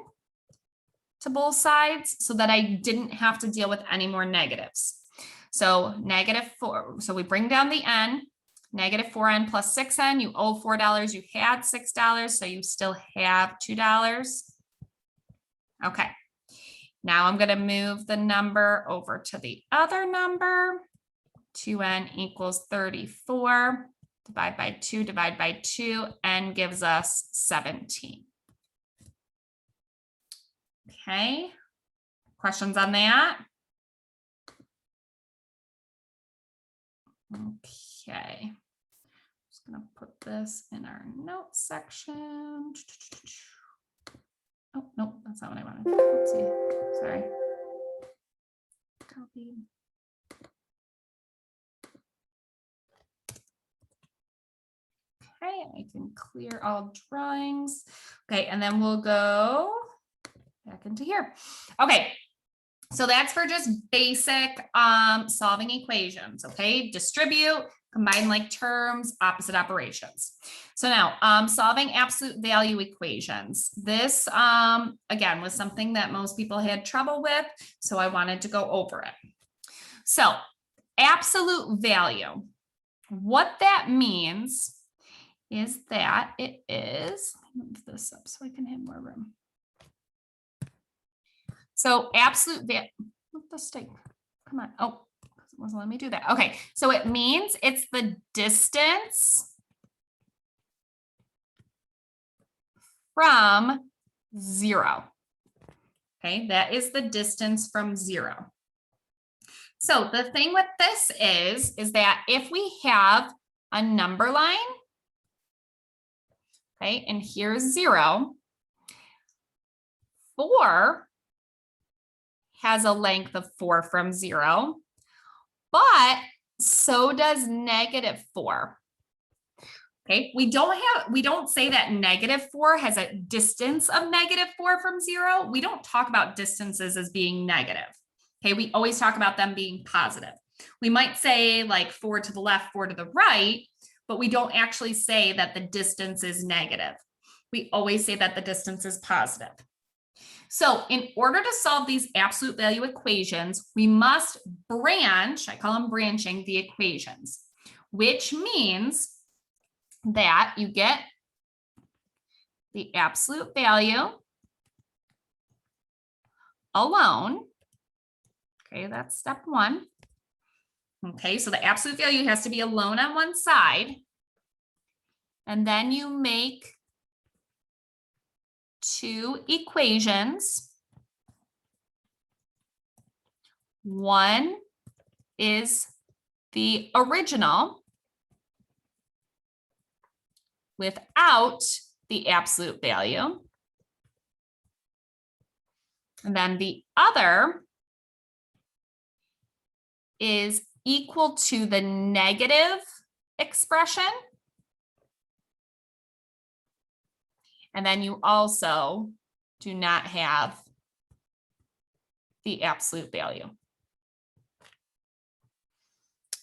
to both sides so that I didn't have to deal with any more negatives. So negative 4, so we bring down the n, negative 4n plus 6n, you owe $4, you had $6, so you still have $2. Okay, now I'm gonna move the number over to the other number. 2n equals 34, divide by 2, n gives us 17. Okay, questions on that? Okay, just gonna put this in our notes section. Oh, no, that's not what I wanted. Oopsie, sorry. Copy. Okay, I can clear all drawings. Okay, and then we'll go back into here. Okay, so that's for just basic solving equations. Okay, distribute, combine like terms, opposite operations. So now solving absolute value equations. This again was something that most people had trouble with, so I wanted to go over it. So absolute value, what that means is that it is, move this up so I can have more room. So absolute value, the stake, come on, oh, it wasn't letting me do that. Okay, so it means it's the distance from 0. Okay, that is the distance from 0. So the thing with this is that if we have a number line, okay, and here's 0, 4 has a length of 4 from 0, but so does negative 4. Okay, we don't say that negative 4 has a distance of negative 4 from 0. We don't talk about distances as being negative. Okay, we always talk about them being positive. We might say like 4 to the left, 4 to the right, but we don't actually say that the distance is negative. We always say that the distance is positive. So in order to solve these absolute value equations, we must branch, I call them branching, the equations, which means that you get the absolute value alone. Okay, that's step one. Okay, so the absolute value has to be alone on one side. And then you make two equations. One is the original without the absolute value. And then the other is equal to the negative expression. And then you also do not have the absolute value.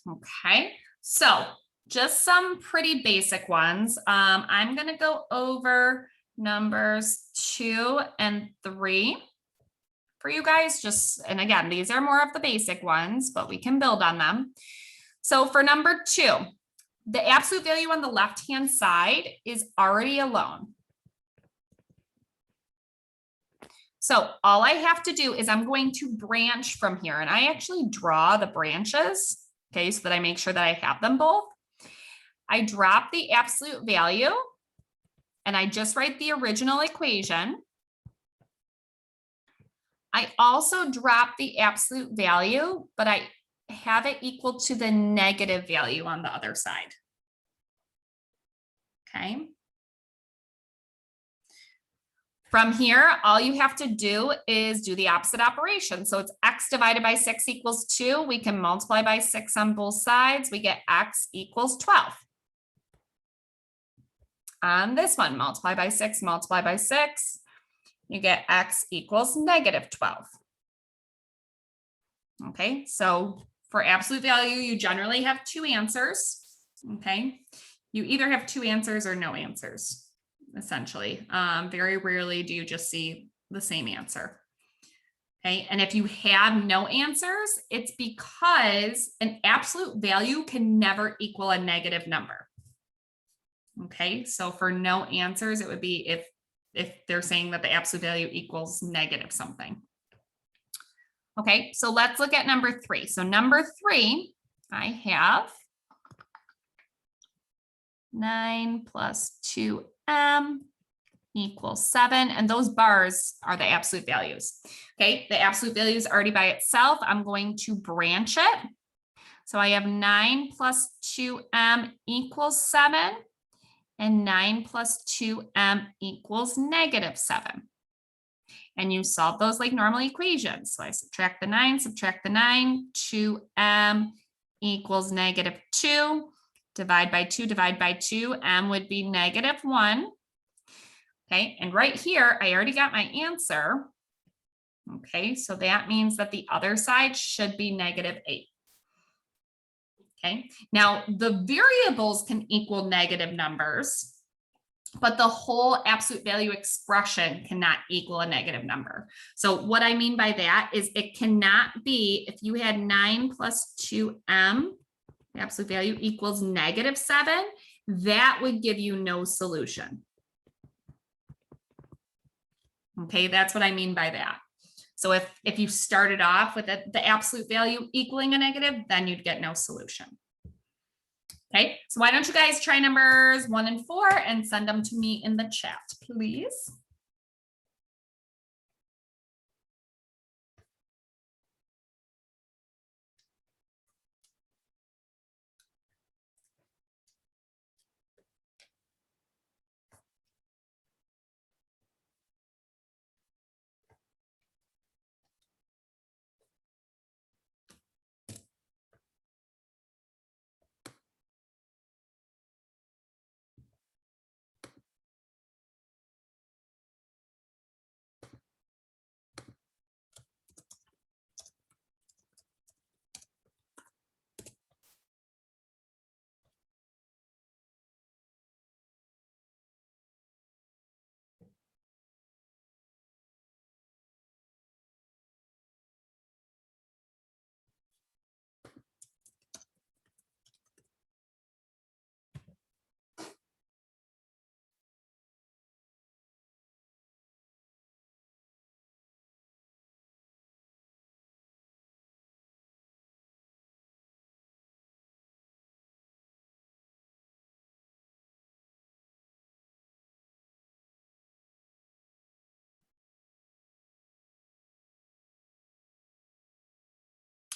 Okay, so just some pretty basic ones. I'm going to go over numbers 2 and 3 for you guys. And again, these are more of the basic ones, but we can build on them. So for number 2, the absolute value on the left-hand side is already alone. So all I have to do is I'm going to branch from here, and I actually draw the branches, okay, so that I make sure that I have them both. I drop the absolute value and I just write the original equation. I also drop the absolute value, but I have it equal to the negative value on the other side. Okay. From here, all you have to do is do the opposite operation. So it's x divided by 6 equals 2. We can multiply by 6 on both sides. We get x equals 12. On this one, multiply by 6, multiply by 6. You get x equals negative 12. Okay, so for absolute value, you generally have two answers. Okay, you either have two answers or no answers. Essentially, very rarely do you just see the same answer. Okay, and if you have no answers, it's because an absolute value can never equal a negative number. Okay, so for no answers, it would be if they're saying that the absolute value equals negative something. Okay, so let's look at number 3. So number 3, I have 9 plus 2m equals 7. And those bars are the absolute values. Okay, the absolute value is already by itself. I'm going to branch it. So I have 9 plus 2m equals 7. And 9 plus 2m equals negative 7. And you solve those like normal equations. So I subtract the 9, 2m equals negative 2. Divide by 2, m would be negative 1. Okay, and right here, I already got my answer. Okay, so that means that the other side should be negative 8. Okay, now the variables can equal negative numbers, but the whole absolute value expression cannot equal a negative number. So what I mean by that is it cannot be, if you had 9 plus 2m, the absolute value equals negative 7, that would give you no solution. Okay, that's what I mean by that. So if you started off with the absolute value equaling a negative, then you'd get no solution. Okay, so why don't you guys try numbers 1 and 4 and send them to me in the chat, please.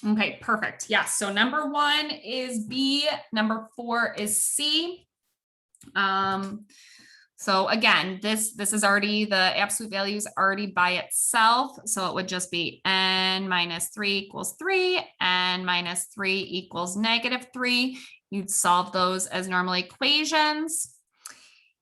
Okay, perfect. Yes. So number 1 is B, number 4 is C. So again, this is already, the absolute value is already by itself. So it would just be n minus 3 equals 3, n minus 3 equals negative 3. You'd solve those as normal equations.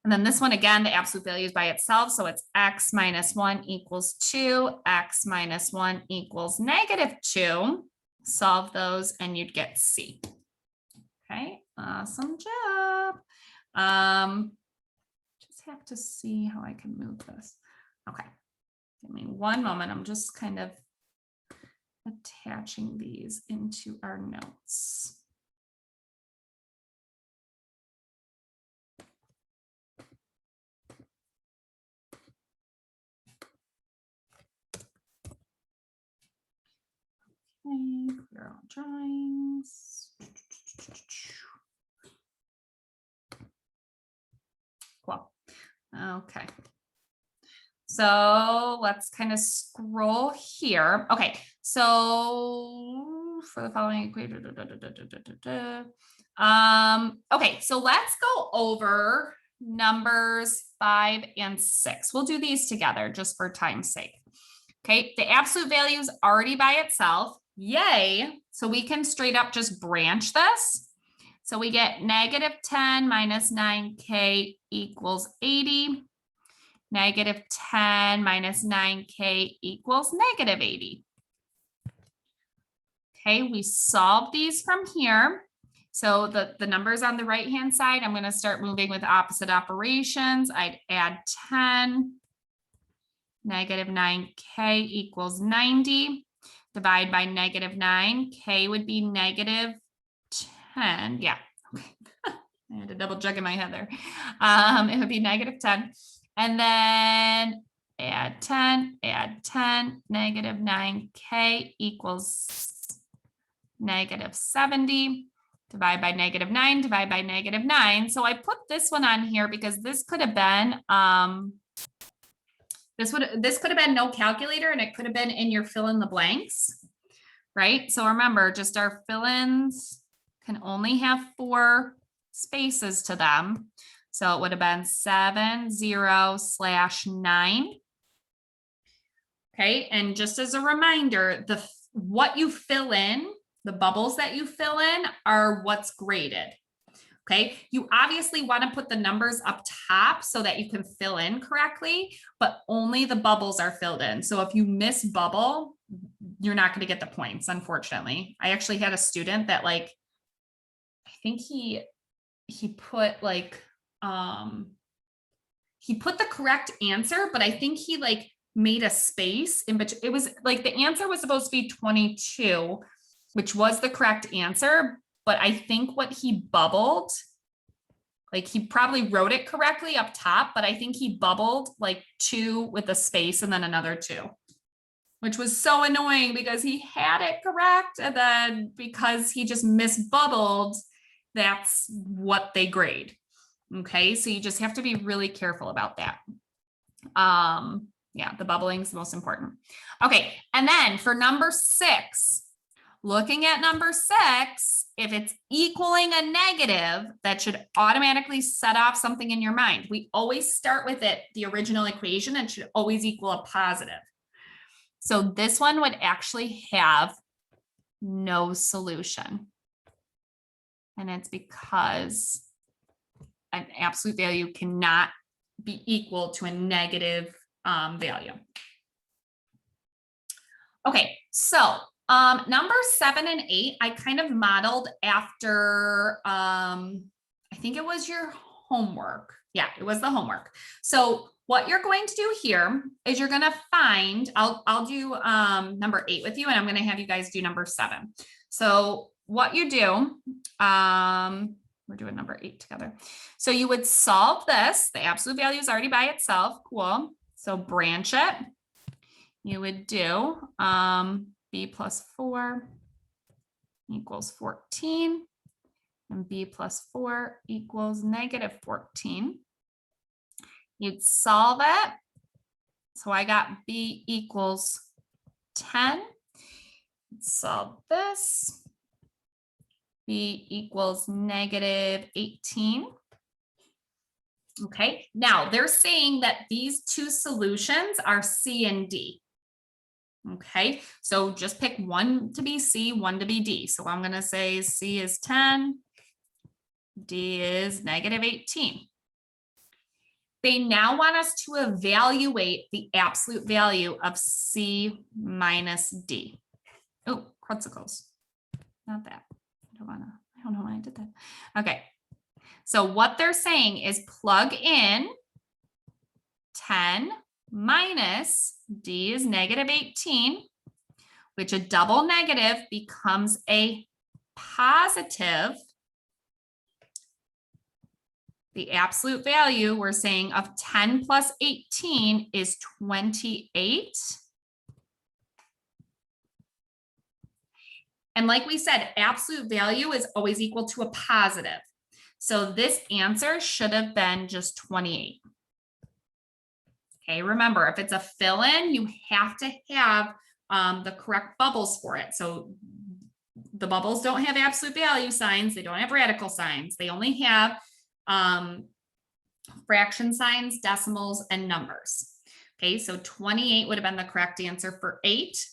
And then this one, again, the absolute value is by itself. So it's x minus 1 equals 2, x minus 1 equals negative 2. Solve those and you'd get C. Okay, awesome job. Just have to see how I can move this. Okay, give me one moment. I'm just kind of attaching these into our notes. Okay, clear all drawings. Cool. Okay. So let's kind of scroll here. Okay, so for the following equation, okay, so let's go over numbers 5 and 6. We'll do these together just for time's sake. Okay, the absolute value is already by itself. Yay. So we can straight up just branch this. So we get negative 10 minus 9k equals 80. Negative 10 minus 9k equals negative 80. Okay, we solve these from here. So the numbers on the right-hand side, I'm going to start moving with opposite operations. I'd add 10. Negative 9k equals 90. Divide by negative 9. K would be negative 10. Yeah. Okay. I had to double check in my head there. It would be negative 10. And then add 10, negative 9k equals negative 70. Divide by negative 9, divide by negative 9. So I put this one on here because this could have been, this could have been no calculator and it could have been in your fill in the blanks, right? So remember, just our fill-ins can only have 4 spaces to them. So it would have been 7, 0, /9. Okay, and just as a reminder, what you fill in, the bubbles that you fill in are what's graded. Okay, you obviously want to put the numbers up top so that you can fill in correctly, but only the bubbles are filled in. So if you miss bubble, you're not going to get the points, unfortunately. I actually had a student that I think he put he put the correct answer, but I think he made a space in between. It was the answer was supposed to be 22, which was the correct answer. But I think what he bubbled, he probably wrote it correctly up top, but I think he bubbled 2 with a space and then another 2, which was so annoying because he had it correct. And then because he just misbubbled, that's what they grade. Okay, so you just have to be really careful about that. Yeah, the bubbling is the most important. Okay, and then for number 6, looking at number 6, if it's equaling a negative, that should automatically set off something in your mind. We always start with it, the original equation, and should always equal a positive. So this one would actually have no solution. And it's because an absolute value cannot be equal to a negative value. Okay, so number 7 and 8, I kind of modeled after, I think it was your homework. Yeah, it was the homework. So what you're going to do here is you're going to find, I'll do number 8 with you, and I'm going to have you guys do number 7. So what you do, we're doing number 8 together. So you would solve this. The absolute value is already by itself. Cool. So branch it. You would do b plus 4 equals 14, and b plus 4 equals negative 14. You'd solve it. So I got b equals 10. solve this. B equals -18. Okay, now they're saying that these two solutions are C and D. Okay, so just pick one to be C, one to be D. So I'm going to say C is 10, D is -18. They now want us to evaluate the absolute value of C minus D. Oh, crucicles. Not that. I don't know why I did that. Okay. So what they're saying is plug in 10 minus D is -18, which a double negative becomes a positive. The absolute value we're saying of 10 plus 18 is 28. And like we said, absolute value is always equal to a positive. So this answer should have been just 28. Okay, remember, if it's a fill-in, you have to have the correct bubbles for it. So the bubbles don't have absolute value signs. They don't have radical signs. They only have fraction signs, decimals, and numbers. Okay, so 28 would have been the correct answer for 8.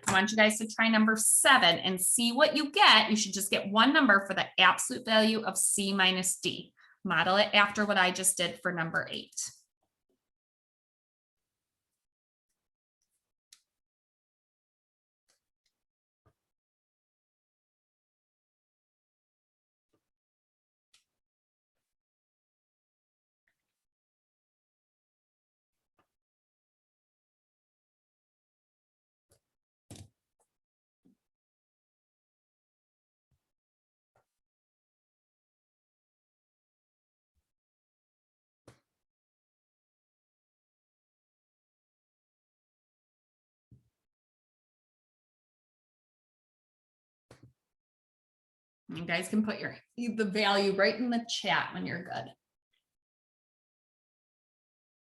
I want you guys to try number 7 and see what you get. You should just get one number for the absolute value of C minus D. Model it after what I just did for number 8. You guys can put the value right in the chat when you're good.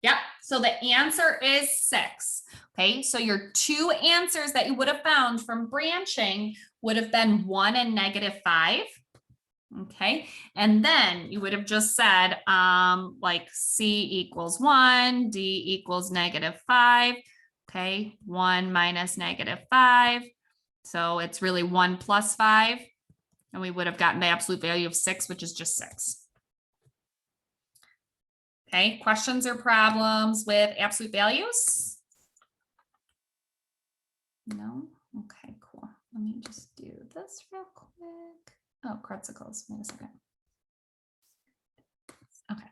Yep, so the answer is 6. Okay, so your two answers that you would have found from branching would have been 1 and -5. Okay, and then you would have just said like C equals 1, D equals -5. Okay, 1 minus -5. So it's really 1 plus 5. And we would have gotten the absolute value of 6, which is just 6. Okay, questions or problems with absolute values? No? Okay, cool. Let me just do this real quick. Oh, crucicles. Wait a second. Okay.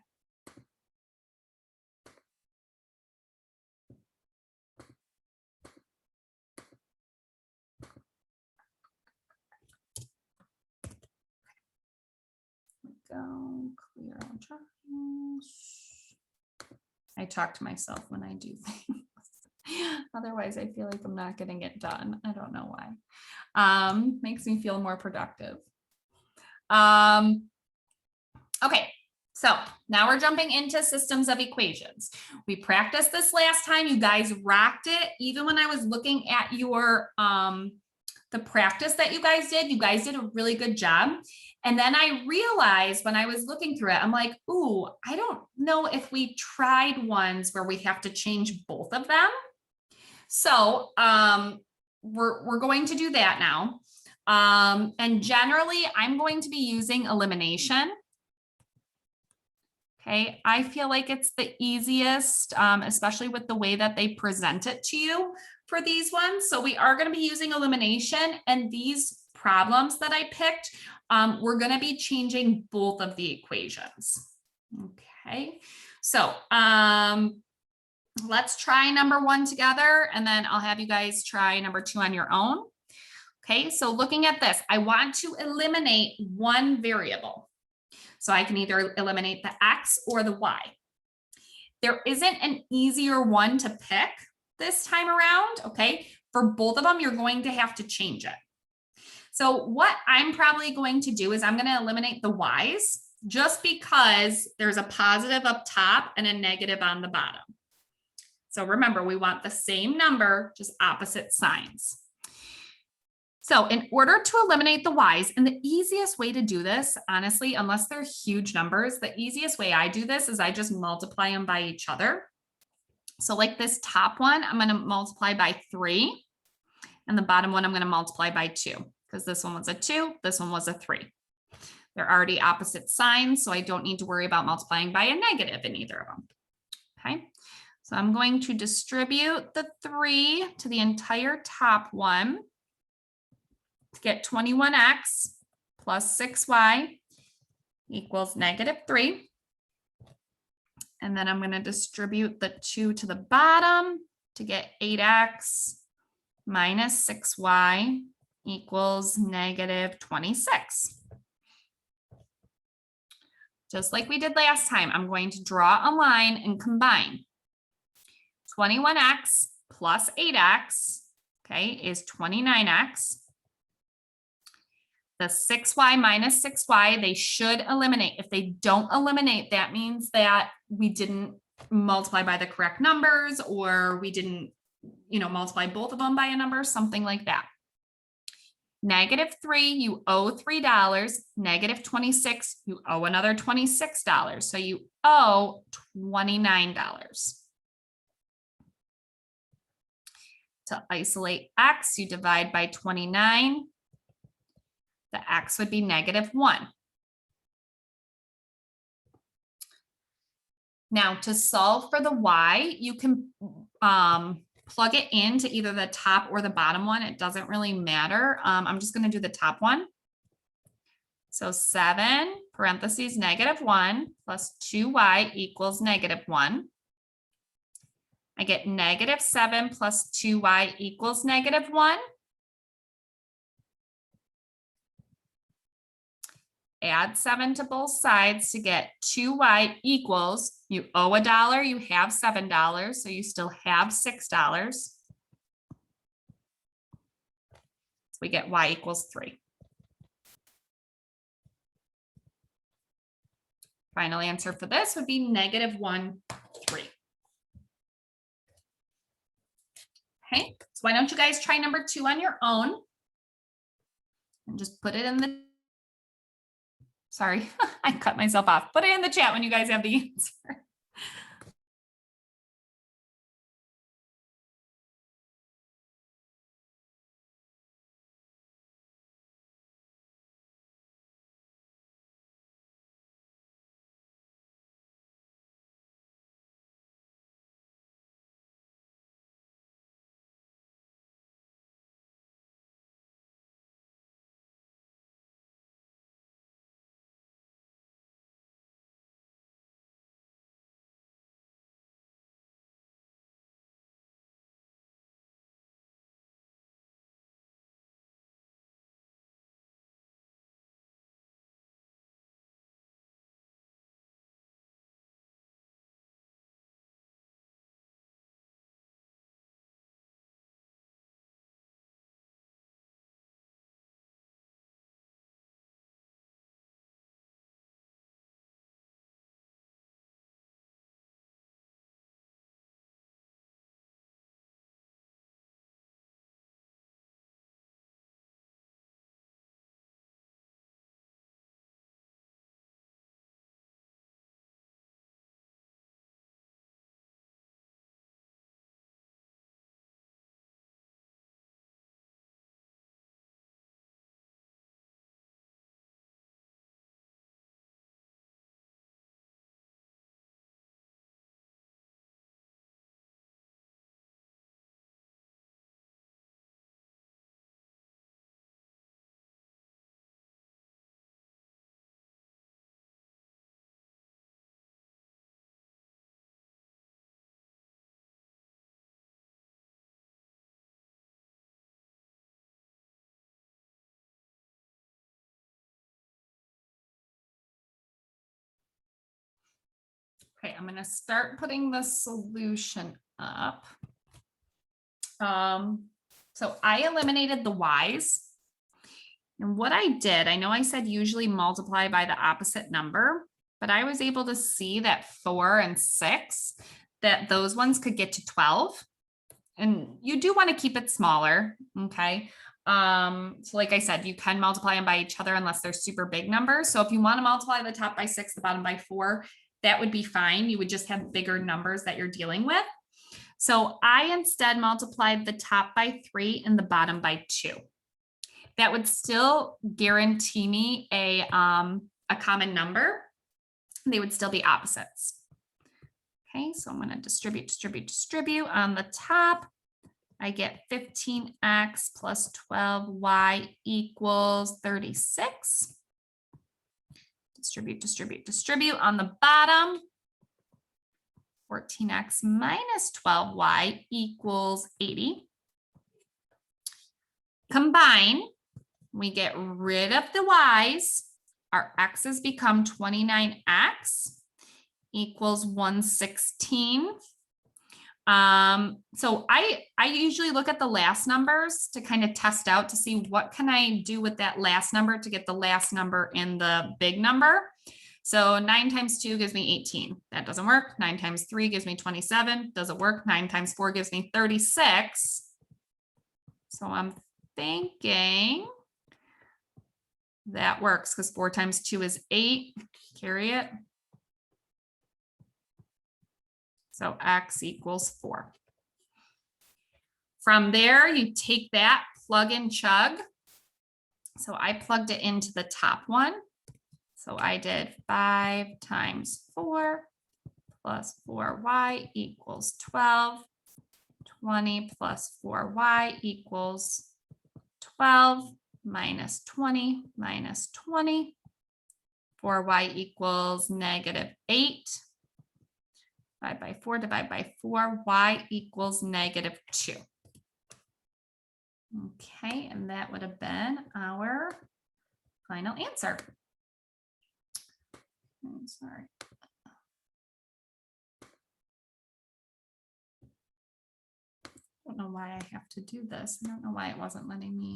Go clear all drawings. I talk to myself when I do things. Otherwise, I feel like I'm not getting it done. I don't know why. Makes me feel more productive. Okay, so now we're jumping into systems of equations. We practiced this last time. You guys rocked it. Even when I was looking at your the practice that you guys did a really good job. And then I realized when I was looking through it, I'm like, ooh, I don't know if we tried ones where we have to change both of them. So we're going to do that now. And generally, I'm going to be using elimination. Okay, I feel like it's the easiest, especially with the way that they present it to you for these ones. So we are going to be using elimination, and these problems that I picked, we're going to be changing both of the equations. Okay, so let's try number 1 together, and then I'll have you guys try number 2 on your own. Okay, so looking at this, I want to eliminate one variable. So I can either eliminate the X or the Y. There isn't an easier one to pick this time around, okay? For both of them, you're going to have to change it. So what I'm probably going to do is I'm going to eliminate the Y's just because there's a positive up top and a negative on the bottom. So remember, we want the same number, just opposite signs. So in order to eliminate the y's, and the easiest way to do this, honestly, unless they're huge numbers, the easiest way I do this is I just multiply them by each other. So like this top one, I'm going to multiply by 3. And the bottom one, I'm going to multiply by 2 because this one was a 2, this one was a 3. They're already opposite signs, so I don't need to worry about multiplying by a negative in either of them. Okay, so I'm going to distribute the 3 to the entire top one to get 21x plus 6y equals -3. And then I'm going to distribute the 2 to the bottom to get 8x minus 6y equals -26. Just like we did last time, I'm going to draw a line and combine. 21x plus 8x, okay, is 29x. The 6y minus 6y, they should eliminate. If they don't eliminate, that means that we didn't multiply by the correct numbers, or we didn't, multiply both of them by a number, something like that. -3, you owe $3. -26, you owe another $26. So you owe $29. To isolate x, you divide by 29. The x would be -1. Now to solve for the y, you can plug it into either the top or the bottom one. It doesn't really matter. I'm just going to do the top one. So 7 parentheses -1 plus 2y equals -1. I get -7 plus 2y equals -1. Add 7 to both sides to get 2y equals, you owe $1, you have $7, so you still have $6. So we get y equals 3. Final answer for this would be -1, 3. Okay, so why don't you guys try number 2 on your own? And just put it in the, sorry, I cut myself off. Put it in the chat when you guys have the answer. Okay, I'm going to start putting the solution up. So I eliminated the y's. And what I did, I know I said usually multiply by the opposite number, but I was able to see that 4 and 6, that those ones could get to 12. And you do want to keep it smaller, okay? So like I said, you can multiply them by each other unless they're super big numbers. So if you want to multiply the top by 6, the bottom by 4, that would be fine. You would just have bigger numbers that you're dealing with. So I instead multiplied the top by 3 and the bottom by 2. That would still guarantee me a common number. They would still be opposites. Okay, so I'm going to distribute on the top. I get 15x plus 12y equals 36. Distribute on the bottom. 14x minus 12y equals 80. Combine, we get rid of the y's. Our x's become 29x equals 116. So I usually look at the last numbers to kind of test out to see what can I do with that last number to get the last number in the big number. So 9 times 2 gives me 18. That doesn't work. 9 times 3 gives me 27. Doesn't work. 9 times 4 gives me 36. So I'm thinking that works because 4 times 2 is 8. Carry it. So x equals 4. From there, you take that, plug and chug. So I plugged it into the top one. So I did 5 times 4 plus 4y equals 12. 20 plus 4y equals 12 minus 20 minus 20. 4y equals negative 8. Divide by 4, divide by 4, y equals negative 2. Okay, and that would have been our final answer. I'm sorry. I don't know why I have to do this. I don't know why it wasn't letting me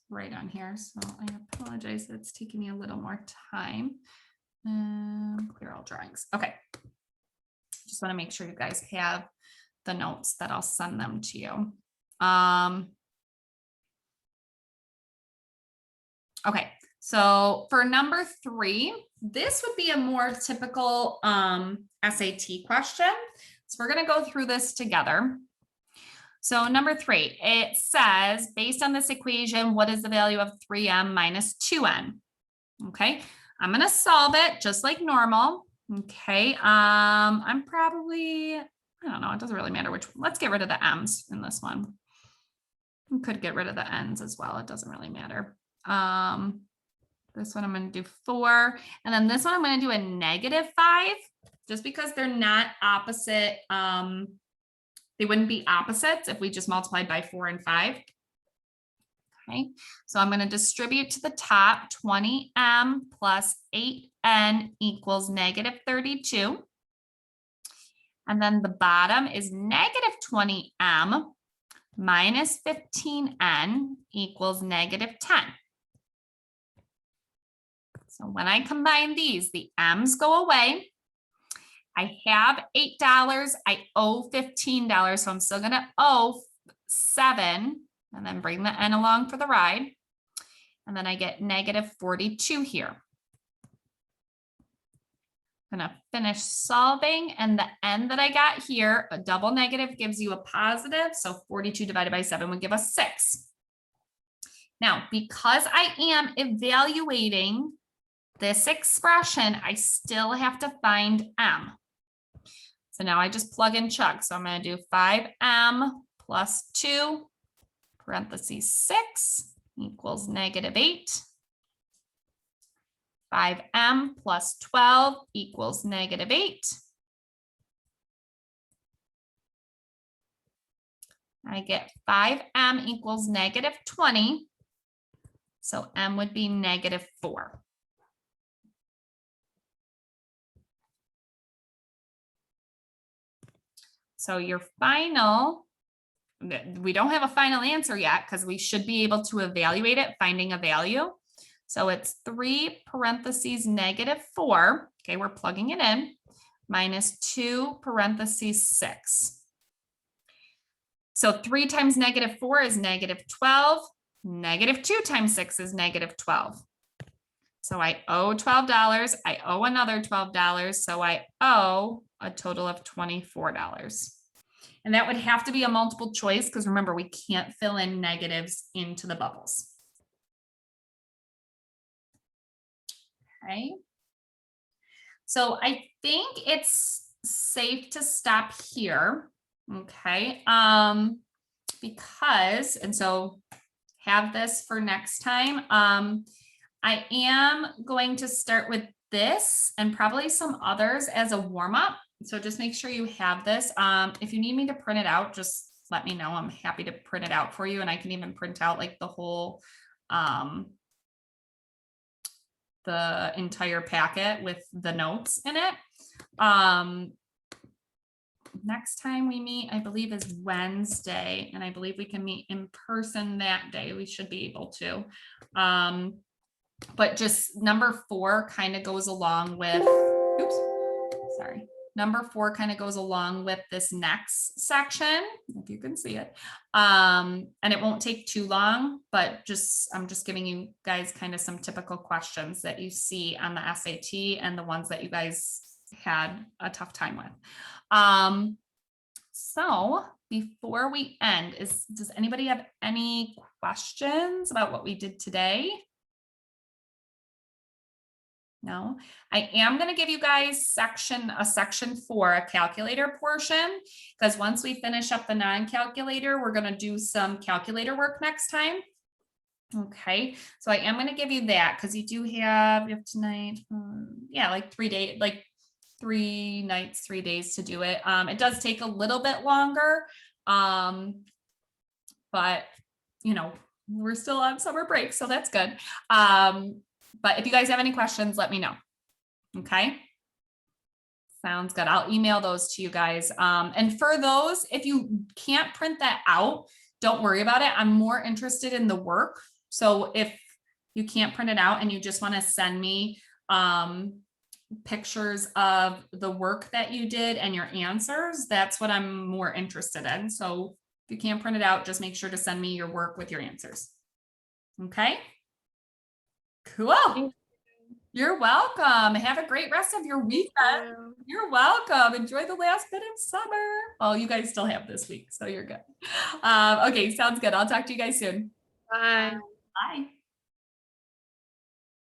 write on here. So I apologize. It's taking me a little more time. Clear all drawings. Okay. Just want to make sure you guys have the notes that I'll send them to you. Okay, so for number 3, this would be a more typical SAT question. So we're going to go through this together. So number 3, it says, based on this equation, what is the value of 3m minus 2n? Okay, I'm going to solve it just like normal. Okay, I'm probably, I don't know, it doesn't really matter which one. Let's get rid of the m's in this one. We could get rid of the n's as well. It doesn't really matter. This one I'm going to do 4. And then this one I'm going to do a negative 5 just because they're not opposite. They wouldn't be opposites if we just multiplied by 4 and 5. Okay, so I'm going to distribute to the top 20m plus 8n equals negative 32. And then the bottom is negative 20m minus 15n equals negative 10. So when I combine these, the m's go away. I have $8. I owe $15. So I'm still going to owe 7. And then bring the n along for the ride. And then I get negative 42 here. I'm going to finish solving, and the n that I got here, a double negative gives you a positive. So 42 divided by 7 would give us 6. Now, because I am evaluating this expression, I still have to find m. So now I just plug and chug. So I'm going to do 5m plus 2. Parentheses 6 equals negative 8. 5m plus 12 equals negative 8. I get 5m equals negative 20. So m would be negative 4. So your final, we don't have a final answer yet because we should be able to evaluate it, finding a value. So it's 3 parentheses negative 4. Okay, we're plugging it in. Minus 2 parentheses 6. So 3 times negative 4 is negative 12. -2 times 6 is -12. So I owe $12. I owe another $12. So I owe a total of $24. And that would have to be a multiple choice because remember, we can't fill in negatives into the bubbles. Okay. So I think it's safe to stop here. Okay. Because, and so have this for next time. I am going to start with this and probably some others as a warm-up. So just make sure you have this. If you need me to print it out, just let me know. I'm happy to print it out for you. And I can even print out like the whole, the entire packet with the notes in it. Next time we meet, I believe is Wednesday, and I believe we can meet in person that day. We should be able to. But just number 4 kind of goes along with, oops, sorry. Number 4 kind of goes along with this next section, if you can see it. And it won't take too long, but I'm just giving you guys kind of some typical questions that you see on the SAT and the ones that you guys had a tough time with. So before we end, does anybody have any questions about what we did today? No, I am going to give you guys section 4, a calculator portion, because once we finish up the non-calculator, we're going to do some calculator work next time. Okay, so I am going to give you that because you have tonight, yeah, like 3 days, like 3 nights, 3 days to do it. It does take a little bit longer, but you know, we're still on summer break, so that's good. But if you guys have any questions, let me know. Okay. Sounds good. I'll email those to you guys. And for those, if you can't print that out, don't worry about it. I'm more interested in the work. So if you can't print it out and you just want to send me pictures of the work that you did and your answers, that's what I'm more interested in. So if you can't print it out, just make sure to send me your work with your answers. Okay. Cool. You're welcome. Have a great rest of your weekend. You're welcome. Enjoy the last bit of summer. Oh, you guys still have this week, so you're good. Okay, sounds good. I'll talk to you guys soon. Bye. Bye.